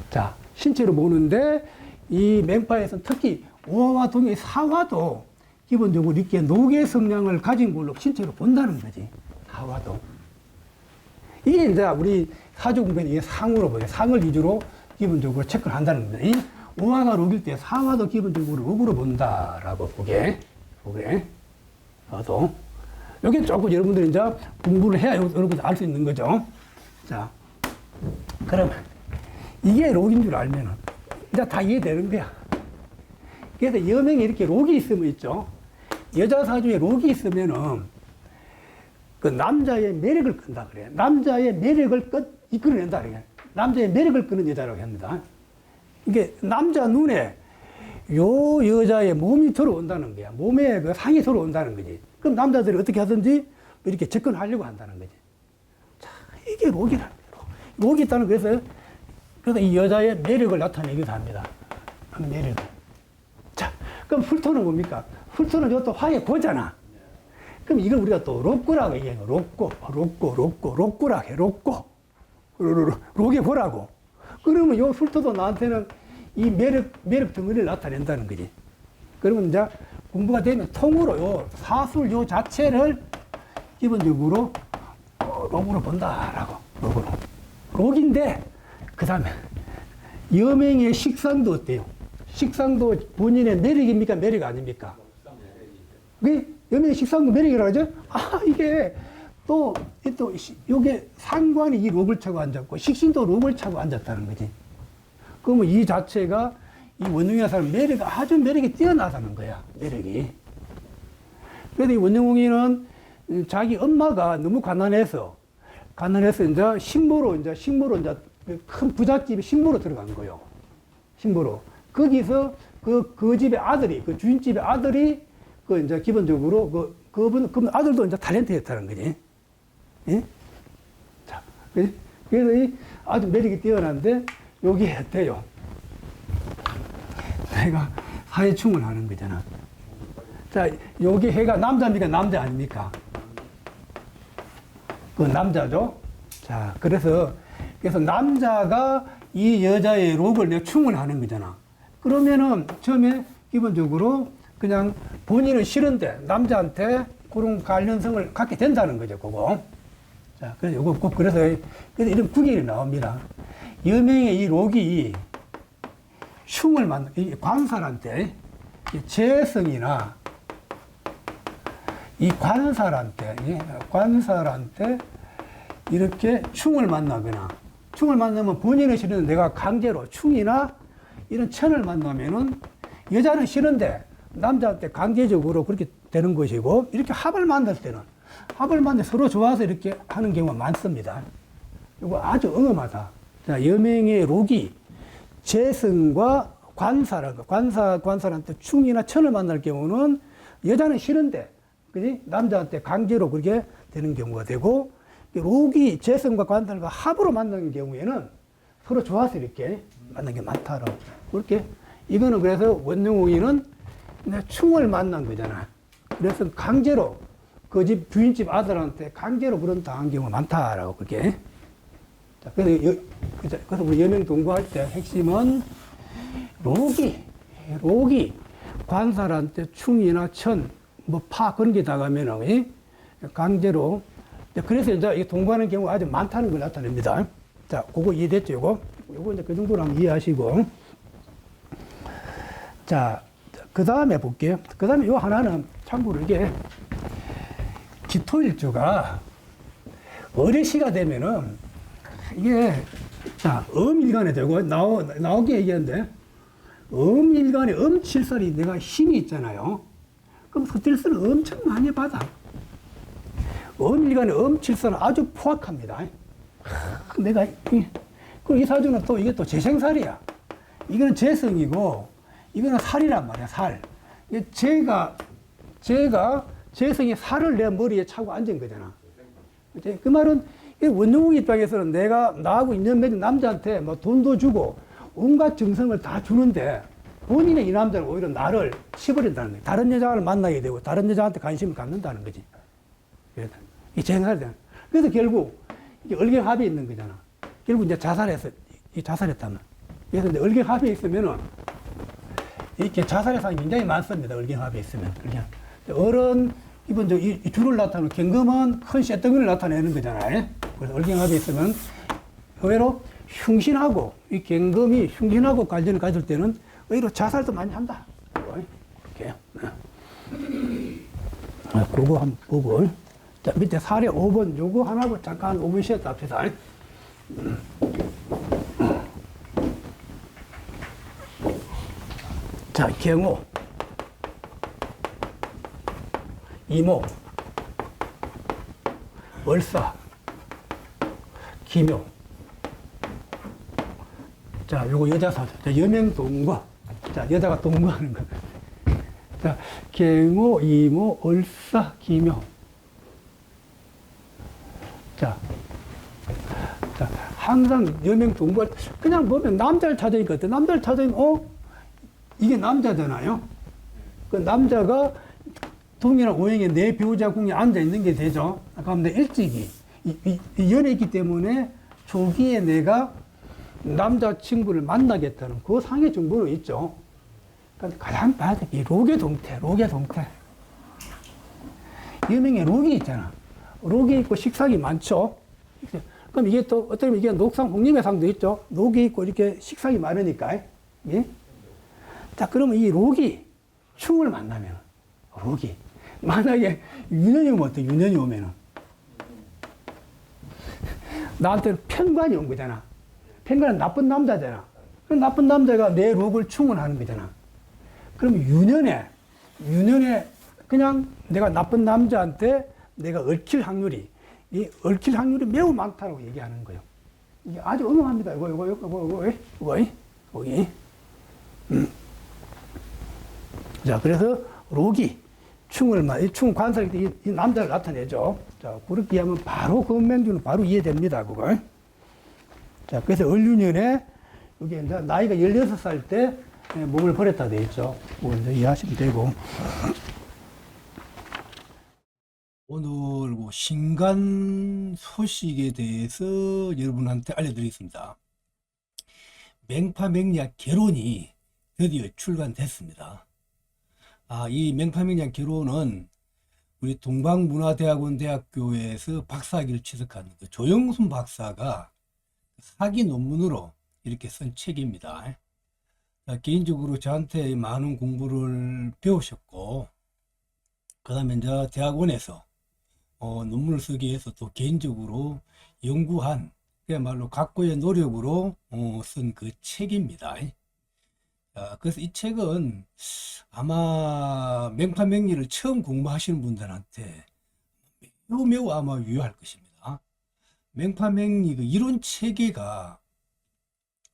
자, 신체로 보는데 이 맹파에서는 특히 우화와 동의 사화도 기본적으로 이렇게 녹의 성향을 가진 걸로 신체로 본다는 거지. 사화도. 이게 이제 우리 사주공부는 이게 상으로 보여요. 상을 위주로 기본적으로 체크를 한다는 겁니다. 이 우화가 록일 때 사화도 기본적으로 록으로 본다라고 보게. 또. 여기 조금 여러분들이 이제 공부를 해야 여러분들 알 수 있는 거죠. 자, 그러면 이게 록인 줄 알면은 이제 다 이해되는 거야. 그래서 여명에 이렇게 록이 있으면 있죠. 여자 사주에 록이 있으면은 그 남자의 매력을 끈다 그래. 남자의 매력을 이끌어낸다 그래. 남자의 매력을 끄는 여자라고 합니다. 이게 남자 눈에 요 여자의 몸이 들어온다는 거야. 몸에 그 상이 들어온다는 거지. 그럼 남자들이 어떻게 하든지 이렇게 접근하려고 한다는 거지. 자, 이게 록이라는 거야. 록이 있다는 그래서 이 여자의 매력을 나타내기도 합니다. 매력을. 자, 그럼 풀토는 뭡니까? 풀토는 이것도 화의 고잖아. 그럼 이걸 우리가 또 록고라고 얘기해요. 록고라고 해. 록의 고라고. 그러면 요 풀토도 나한테는 이 매력 덩어리를 나타낸다는 거지. 그러면 이제 공부가 되면 통으로 요 사술 요 자체를 기본적으로 록으로 본다라고. 록인데, 그 다음에 여명의 식상도 어때요? 식상도 본인의 매력입니까? 매력 아닙니까? 그게 여명의 식상도 매력이라고 하죠? 이게 요게 상관이 이 록을 차고 앉았고, 식신도 록을 차고 앉았다는 거지. 그러면 이 자체가 이 원흉의 사람 아주 매력이 뛰어나다는 거야. 매력이. 그래서 이 원흉이는 자기 엄마가 너무 가난해서 이제 식모로 이제 큰 부잣집에 식모로 들어간 거예요. 식모로. 거기서 그 집의 아들이, 그 주인집의 아들이 이제 기본적으로 그 아들도 이제 탤런트였다는 거지. 예? 자, 그래서 아주 매력이 뛰어난데 여기 어때요? 내가 사회충을 하는 거잖아. 자, 여기 해가 남자입니까? 남자 아닙니까? 그 남자죠? 자, 그래서 남자가 이 여자의 록을 내가 충을 하는 거잖아. 그러면은 처음에 기본적으로 그냥 본인은 싫은데 남자한테 그런 관련성을 갖게 된다는 거죠, 그거. 자, 그래서 요거 꼭 그래서 이런 구결이 나옵니다. 여명의 이 록이 흉을 만나, 이 관살한테, 재성이나 이 관살한테 이렇게 충을 만나면 본인은 싫은데 내가 강제로 충이나 이런 천을 만나면은 여자는 싫은데 남자한테 강제적으로 그렇게 되는 것이고, 이렇게 합을 만날 때는 서로 좋아서 이렇게 하는 경우가 많습니다. 이거 아주 응엄하다. 자, 여명의 록이 재성과 관살한테 충이나 천을 만날 경우는 여자는 싫은데, 그지? 남자한테 강제로 그렇게 되는 경우가 되고, 록이 재성과 관살과 합으로 만나는 경우에는 서로 좋아서 이렇게 만나는 게 많다라고. 그렇게, 이거는 그래서 원흉우이는 충을 만난 거잖아. 그래서 강제로 그 집 주인집 아들한테 강제로 그런 당한 경우가 많다라고 그렇게. 자, 그래서 우리 여명 동거할 때 핵심은 록이 관살한테 충이나 천, 그런 게 나가면은 강제로. 그래서 이제 동거하는 경우가 아주 많다는 걸 나타냅니다. 자, 그거 이해됐죠? 요거 이제 그 정도로 한번 이해하시고. 자, 그 다음에 볼게요. 그 다음에 요 하나는 참고로 이게 기토일주가 어뢰시가 되면은 이게, 자, 음일간에 되고, 나오게 얘기하는데, 음일간에 음칠살이 내가 힘이 있잖아요. 그럼 스트레스를 엄청 많이 받아. 음일간에 음칠살은 아주 포악합니다. 내가, 그리고 이 사주는 또 이게 또 재생살이야. 이거는 재성이고, 이거는 살이란 말이야, 살. 재성이 살을 내 머리에 차고 앉은 거잖아. 그 말은 이 원종국 입장에서는 내가 나하고 인연 맺은 남자한테 뭐 돈도 주고 온갖 정성을 다 주는데 본인의 이 남자는 오히려 나를 치버린다는 거예요. 다른 여자를 만나게 되고 다른 여자한테 관심을 갖는다는 거지. 이 재산이 되는. 그래서 결국 이게 얼경합이 있는 거잖아. 결국 이제 자살했다면. 그래서 이제 얼경합이 있으면은 이렇게 자살의 상이 굉장히 많습니다. 얼경합이 있으면. 그냥 어른 기본적으로 이 줄을 나타내는 경금은 큰 쇳덩이를 나타내는 거잖아요. 그래서 얼경합이 있으면 의외로 흉신하고 이 경금이 흉신하고 관련을 가질 때는 의외로 자살도 많이 한다. 이렇게. 그거 한번 보고. 자, 밑에 사례 5번 요거 하나고 잠깐 5분 쉬었다 합시다. 자, 경호, 이모, 월사, 기묘. 자, 요거 여자 사주. 자, 여명 동거. 자, 여자가 동거하는 거. 자, 경호, 이모, 월사, 기묘. 자, 항상 여명 동거. 그냥 보면 남자를 찾으니까 어때? 남자를 찾으면, 이게 남자잖아요. 그 남자가 동이나 오행에 내 배우자 궁에 앉아있는 게 되죠. 아까 하면 일찍이. 이 연애 있기 때문에 초기에 내가 남자친구를 만나겠다는 그 상의 정보는 있죠. 그러니까 가장 봐야 될 게 록의 동태. 여명에 록이 있잖아. 록이 있고 식상이 많죠. 그럼 이게 또 어떻게 보면 이게 녹상 홍림의 상도 있죠. 록이 있고 이렇게 식상이 많으니까. 예? 자, 그러면 이 록이 충을 만나면, 록이. 만약에 유년이 오면 어때? 유년이 오면은. 나한테는 편관이 온 거잖아. 편관은 나쁜 남자잖아. 그럼 나쁜 남자가 내 록을 충원하는 거잖아. 그럼 유년에 그냥 내가 나쁜 남자한테 내가 얽힐 확률이, 이 얽힐 확률이 매우 많다고 얘기하는 거예요. 이게 아주 어마어마합니다. 이거. 자, 그래서 록이 충 관살일 때 이 남자를 나타내죠. 자, 그렇게 하면 바로 건명주는 바로 이해됩니다, 그걸. 자, 그래서 을유년에 여기 이제 나이가 16살 때 몸을 버렸다 되어 있죠. 그걸 이제 이해하시면 되고. 오늘 신간 소식에 대해서 여러분한테 알려드리겠습니다. 맹파맹약 결혼이 드디어 출간됐습니다. 이 맹파맹약 결혼은 우리 동방문화대학원 대학교에서 박사학위를 취득한 그 조영순 박사가 사기 논문으로 이렇게 쓴 책입니다. 개인적으로 저한테 많은 공부를 배우셨고, 그 다음에 이제 대학원에서 논문을 쓰기 위해서 또 개인적으로 연구한, 그야말로 각고의 노력으로 쓴 그 책입니다. 그래서 이 책은 아마 맹파맹리를 처음 공부하시는 분들한테 매우 아마 유효할 것입니다. 맹파맹리 그 이론 체계가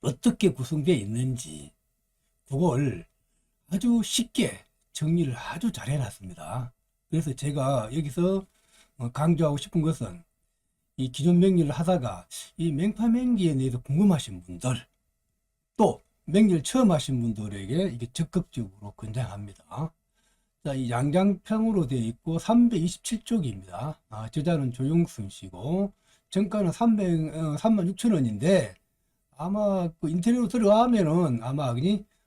어떻게 구성되어 있는지 그걸 아주 쉽게 정리를 아주 잘 해놨습니다. 그래서 제가 여기서 강조하고 싶은 것은 이 기존 맹리를 하다가 이 맹파맹리에 대해서 궁금하신 분들, 또 맹리를 처음 하신 분들에게 이게 적극적으로 권장합니다. 자, 이 양장평으로 되어 있고 327쪽입니다. 저자는 조용순 씨고 정가는 36,000원인데 아마 그 인터넷으로 들어가면은 아마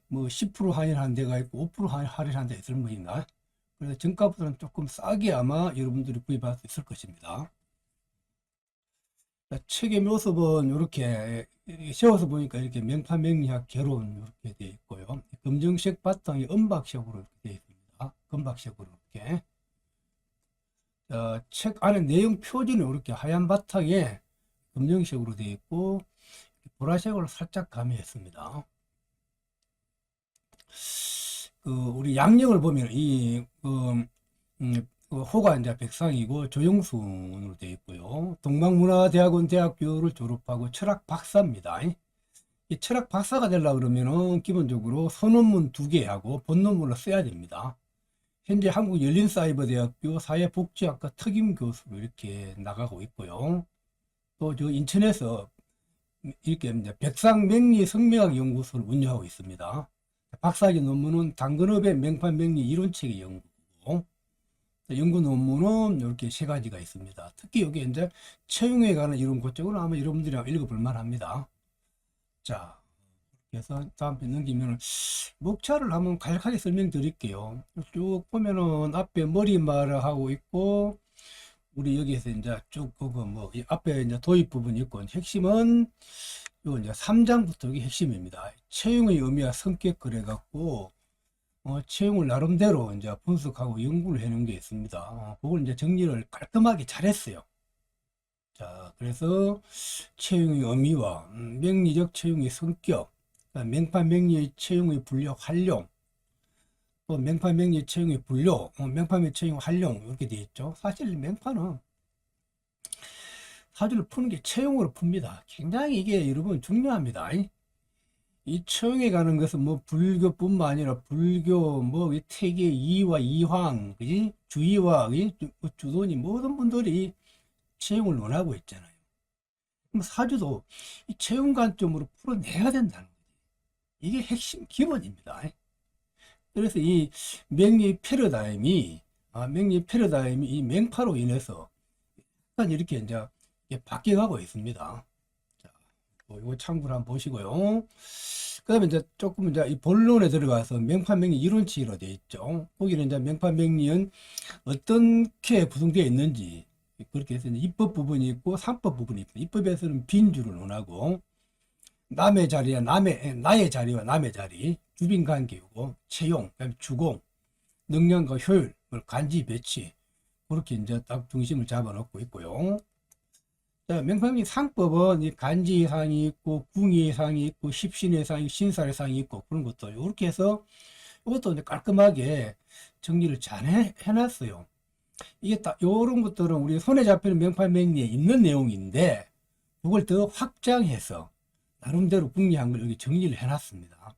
뭐 10% 할인하는 데가 있고 5% 할인하는 데 있을 모양이다. 그래서 정가보다는 조금 싸게 아마 여러분들이 구입할 수 있을 것입니다. 책의 모습은 이렇게 세워서 보니까 이렇게 명파명리학 결혼 이렇게 되어 있고요. 검정색 바탕이 은박색으로 이렇게 되어 있습니다. 금박색으로 이렇게. 책 안에 내용 표지는 이렇게 하얀 바탕에 검정색으로 되어 있고 보라색으로 살짝 가미했습니다. 우리 양력을 보면 호가 이제 백상이고 조영순으로 되어 있고요. 동방문화대학원 대학교를 졸업하고 철학 박사입니다. 이 철학 박사가 되려고 그러면은 기본적으로 서논문 2개하고 본논문을 써야 됩니다. 현재 한국열린사이버대학교 사회복지학과 특임 교수로 이렇게 나가고 있고요. 또 저 인천에서 이렇게 이제 백상맹리 성명학 연구소를 운영하고 있습니다. 박사학위 논문은 당근업의 맹판맹리 이론체계 연구고, 연구 논문은 이렇게 세 가지가 있습니다. 특히 여기 이제 채용에 관한 이론 그쪽은 아마 여러분들이 읽어볼 만합니다. 자, 그래서 다음 편 넘기면 목차를 한번 간략하게 설명드릴게요. 쭉 보면은 앞에 머리말을 하고 있고, 우리 여기에서 이제 쭉 그거 뭐 앞에 이제 도입 부분이 있고, 핵심은 요 이제 3장부터 이게 핵심입니다. 채용의 의미와 성격 그래 갖고 채용을 나름대로 이제 분석하고 연구를 해놓은 게 있습니다. 그걸 이제 정리를 깔끔하게 잘했어요. 자, 그래서 채용의 의미와 명리적 채용의 성격, 맹파 명리의 채용의 분류 활용, 또 맹파 명리 채용의 분류, 맹파 명리 채용 활용 이렇게 되어 있죠. 사실 맹파는 사주를 푸는 게 채용으로 풉니다. 굉장히 이게 여러분 중요합니다. 이 채용에 가는 것은 뭐 불교뿐만 아니라 불교 뭐 태계 이와 이황, 그지? 주의와 주도니 모든 분들이 채용을 원하고 있잖아요. 그럼 사주도 이 채용 관점으로 풀어내야 된다는 거지. 이게 핵심 기본입니다. 그래서 이 명리 패러다임이 이 맹파로 인해서 약간 이렇게 이제 바뀌어가고 있습니다. 자, 이거 참고를 한번 보시고요. 그 다음에 이제 조금 이제 이 본론에 들어가서 명판명리 이론칙으로 되어 있죠. 거기는 이제 명판명리는 어떻게 구성되어 있는지, 그렇게 해서 입법 부분이 있고 상법 부분이 있고, 입법에서는 빈주를 논하고, 나의 자리와 남의 자리, 주빈관계이고, 채용, 그다음에 주공, 능력과 효율, 간지 배치, 그렇게 이제 딱 중심을 잡아놓고 있고요. 자, 명판명리 상법은 이 간지사항이 있고, 궁의사항이 있고, 십신의사항이, 신살의사항이 있고, 그런 것도 이렇게 해서 이것도 이제 깔끔하게 정리를 잘 해놨어요. 이게 딱 요런 것들은 우리 손에 잡히는 명판명리에 있는 내용인데, 그걸 더 확장해서 나름대로 궁리한 걸 여기 정리를 해놨습니다.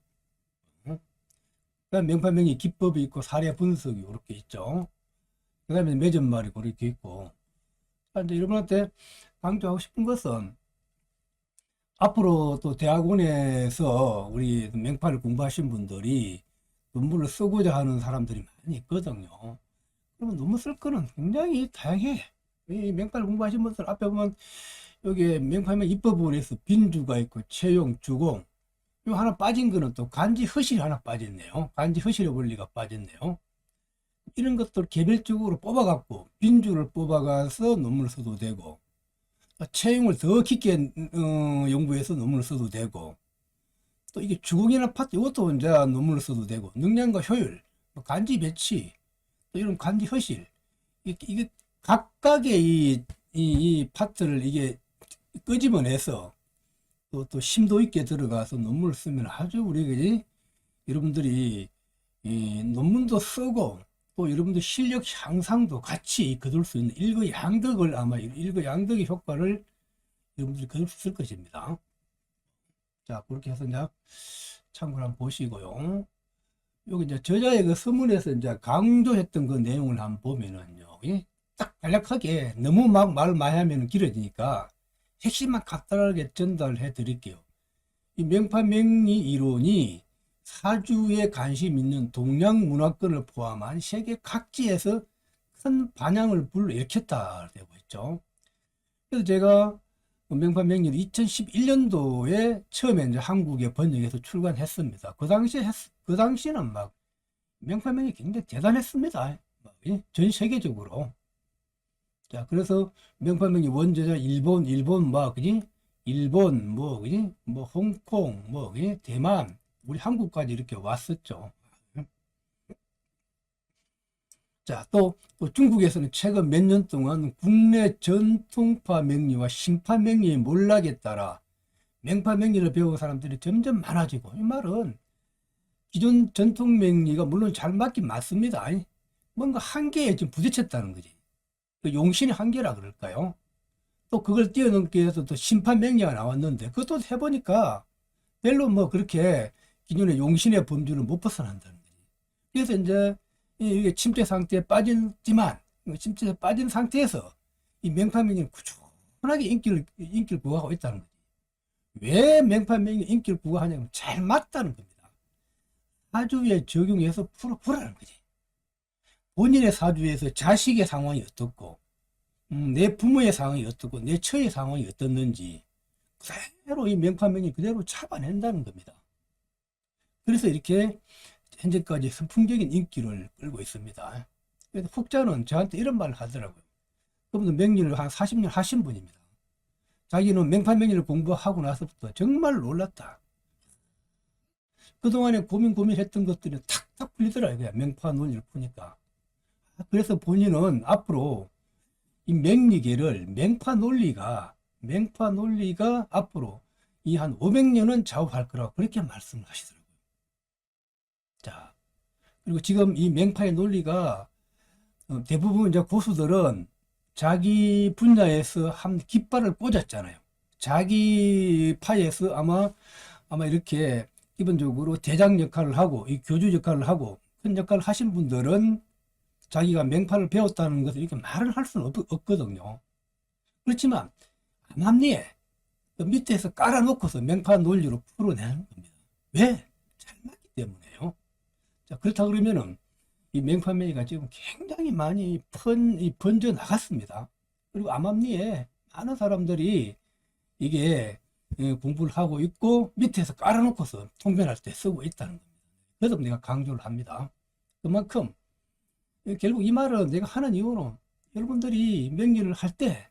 그다음 명판명리 기법이 있고, 사례 분석이 이렇게 있죠. 그 다음에 매점말이 그렇게 있고. 이제 여러분한테 강조하고 싶은 것은, 앞으로 또 대학원에서 우리 명파를 공부하신 분들이 논문을 쓰고자 하는 사람들이 많이 있거든요. 그러면 논문 쓸 거는 굉장히 다양해. 이 명파를 공부하신 분들 앞에 보면 여기 명파명 입법 부분에서 빈주가 있고, 채용, 주공, 요 하나 빠진 거는 또 간지 허실이 하나 빠졌네요. 간지 허실의 원리가 빠졌네요. 이런 것들 개별적으로 뽑아갖고 빈주를 뽑아가서 논문을 써도 되고, 채용을 더 깊게 연구해서 논문을 써도 되고, 또 이게 주공이나 파트 이것도 이제 논문을 써도 되고, 능량과 효율, 간지 배치, 또 이런 간지 허실, 이게 각각의 이 파트를 이게 끄집어내서 또 심도 있게 들어가서 논문을 쓰면 아주 우리 여러분들이 이 논문도 쓰고, 또 여러분들 실력 향상도 같이 거둘 수 있는 일거양득을, 아마 일거양득의 효과를 여러분들이 거둘 수 있을 것입니다. 자, 그렇게 해서 이제 참고를 한번 보시고요. 여기 이제 저자의 그 서문에서 이제 강조했던 그 내용을 한번 보면은요, 딱 간략하게, 너무 막 말 많이 하면 길어지니까 핵심만 간단하게 전달해 드릴게요. 이 명파명리 이론이 사주에 관심 있는 동양 문화권을 포함한 세계 각지에서 큰 반향을 불러일으켰다 되고 있죠. 그래서 제가 명판명리를 2011년도에 처음에 이제 한국에 번역해서 출간했습니다. 그 당시에는 막 명판명리 굉장히 대단했습니다. 전 세계적으로. 자, 그래서 명판명리 원저자 일본 그지? 일본 그지? 홍콩 그지? 대만, 우리 한국까지 이렇게 왔었죠. 자, 또 중국에서는 최근 몇 년 동안 국내 전통파 명리와 신파 명리의 몰락에 따라 명파 명리를 배운 사람들이 점점 많아지고, 이 말은 기존 전통 명리가 물론 잘 맞긴 맞습니다. 뭔가 한계에 지금 부딪혔다는 거지. 그 용신의 한계라 그럴까요? 또 그걸 뛰어넘기 위해서 또 심판 명리가 나왔는데, 그것도 해보니까 별로 그렇게 기존의 용신의 범주를 못 벗어난다는 거지. 그래서 이제 이게 침체 상태에 빠졌지만, 침체에 빠진 상태에서 이 명파 명리는 엄청나게 인기를 구가하고 있다는 거지. 왜 맹판명이 인기를 구가하냐면 잘 맞다는 겁니다. 사주에 적용해서 풀어보라는 거지. 본인의 사주에서 자식의 상황이 어떻고, 내 부모의 상황이 어떻고, 내 처의 상황이 어떻는지 그대로 이 명판명이 그대로 잡아낸다는 겁니다. 그래서 이렇게 현재까지 선풍적인 인기를 끌고 있습니다. 그래서 혹자는 저한테 이런 말을 하더라고요. 그분도 명리를 한 40년 하신 분입니다. 자기는 명판명리를 공부하고 나서부터 정말 놀랐다. 그동안에 고민했던 것들이 탁탁 풀리더라고요. 명파 논리를 푸니까. 그래서 본인은 앞으로 이 명리계를 명파 논리가 앞으로 이 한 500년은 좌우할 거라고 그렇게 말씀을 하시더라고요. 자, 그리고 지금 이 명파의 논리가 대부분 이제 고수들은 자기 분야에서 한 깃발을 꽂았잖아요. 자기 파에서 아마 이렇게 기본적으로 대장 역할을 하고 이 교주 역할을 하고 큰 역할을 하신 분들은 자기가 명파를 배웠다는 것을 이렇게 말을 할 수는 없거든요. 그렇지만 암암리에 그 밑에서 깔아놓고서 명파 논리로 풀어내는 겁니다. 왜? 잘 맞기 때문에요. 자, 그렇다 그러면은 이 명판명리가 지금 굉장히 많이 번져 나갔습니다. 그리고 암암리에 많은 사람들이 이게 공부를 하고 있고 밑에서 깔아놓고서 통변할 때 쓰고 있다는 겁니다. 그래서 내가 강조를 합니다. 그만큼 결국 이 말은 내가 하는 이유는 여러분들이 명리를 할 때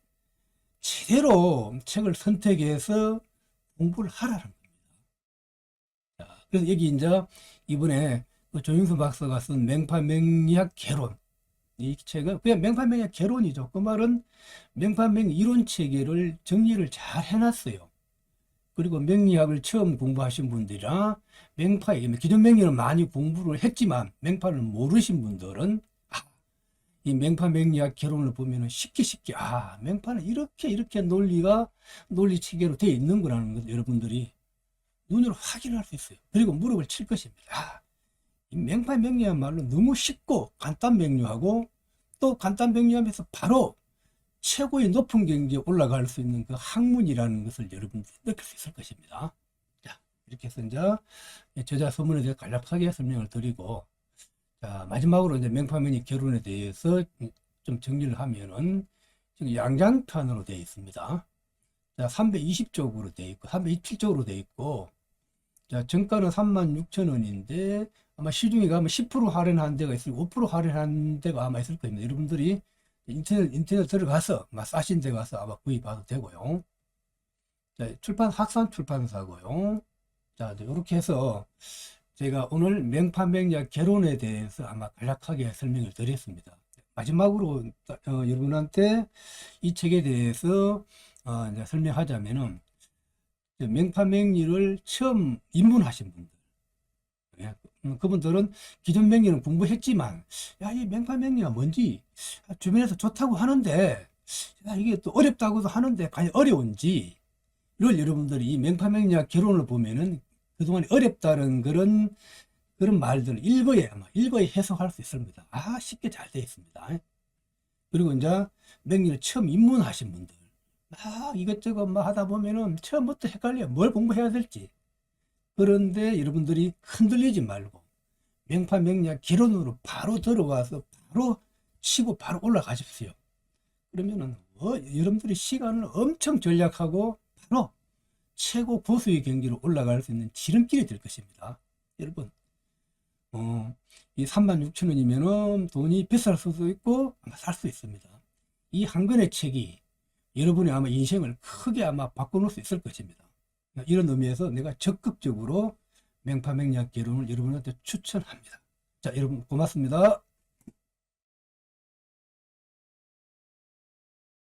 제대로 책을 선택해서 공부를 하라는 겁니다. 자, 그래서 여기 이제 이번에 조영수 박사가 쓴 명파명리학 개론, 이 책은 그냥 명파명리학 개론이죠. 그 말은 명파명리 이론 체계를 정리를 잘 해놨어요. 그리고 명리학을 처음 공부하신 분들이나 기존 명리는 많이 공부를 했지만 명파를 모르신 분들은 이 명파명리학 개론을 보면은 쉽게 명파는 이렇게 논리 체계로 되어 있는구나는 걸 여러분들이 눈으로 확인할 수 있어요. 그리고 무릎을 칠 것입니다. 이 명파명리야말로 너무 쉽고 간단 명료하고 또 간단 명료하면서 바로 최고의 높은 경지에 올라갈 수 있는 그 학문이라는 것을 여러분들이 느낄 수 있을 것입니다. 자, 이렇게 해서 이제 저자 서문에 대해 간략하게 설명을 드리고, 자, 마지막으로 이제 명파명리 개론에 대해서 좀 정리를 하면은 지금 양장편으로 되어 있습니다. 자, 320쪽으로 되어 있고, 327쪽으로 되어 있고, 자, 정가는 36,000원인데 아마 시중에 가면 10% 할인한 데가 있고 5% 할인한 데가 아마 있을 겁니다. 여러분들이 인터넷 들어가서 싸신 데 가서 아마 구입하도 되고요. 자, 학산 출판사고요. 자, 이렇게 해서 제가 오늘 명파명리학 개론에 대해서 아마 간략하게 설명을 드렸습니다. 마지막으로 여러분한테 이 책에 대해서 이제 설명하자면은 명파명리를 처음 입문하신 분들, 그분들은 기존 명리는 공부했지만 이 명파명리가 뭔지 주변에서 좋다고 하는데 이게 또 어렵다고도 하는데 과연 어려운지 이걸 여러분들이 이 명파명리학 개론을 보면은 그동안 어렵다는 그런 말들을 일거에 해석할 수 있습니다. 쉽게 잘 되어 있습니다. 그리고 이제 명리를 처음 입문하신 분들 이것저것 하다 보면은 처음부터 헷갈려요. 뭘 공부해야 될지. 그런데 여러분들이 흔들리지 말고 명파명리학 개론으로 바로 들어와서 바로 치고 바로 올라가십시오. 그러면은 여러분들이 시간을 엄청 절약하고 바로 최고 고수의 경지로 올라갈 수 있는 지름길이 될 것입니다. 여러분, 이 36,000원이면은 돈이 비쌀 수도 있고 아마 살 수 있습니다. 이 한 권의 책이 여러분의 아마 인생을 크게 아마 바꿔놓을 수 있을 것입니다. 이런 의미에서 내가 적극적으로 명파명리학 개론을 여러분한테 추천합니다. 자, 여러분 고맙습니다.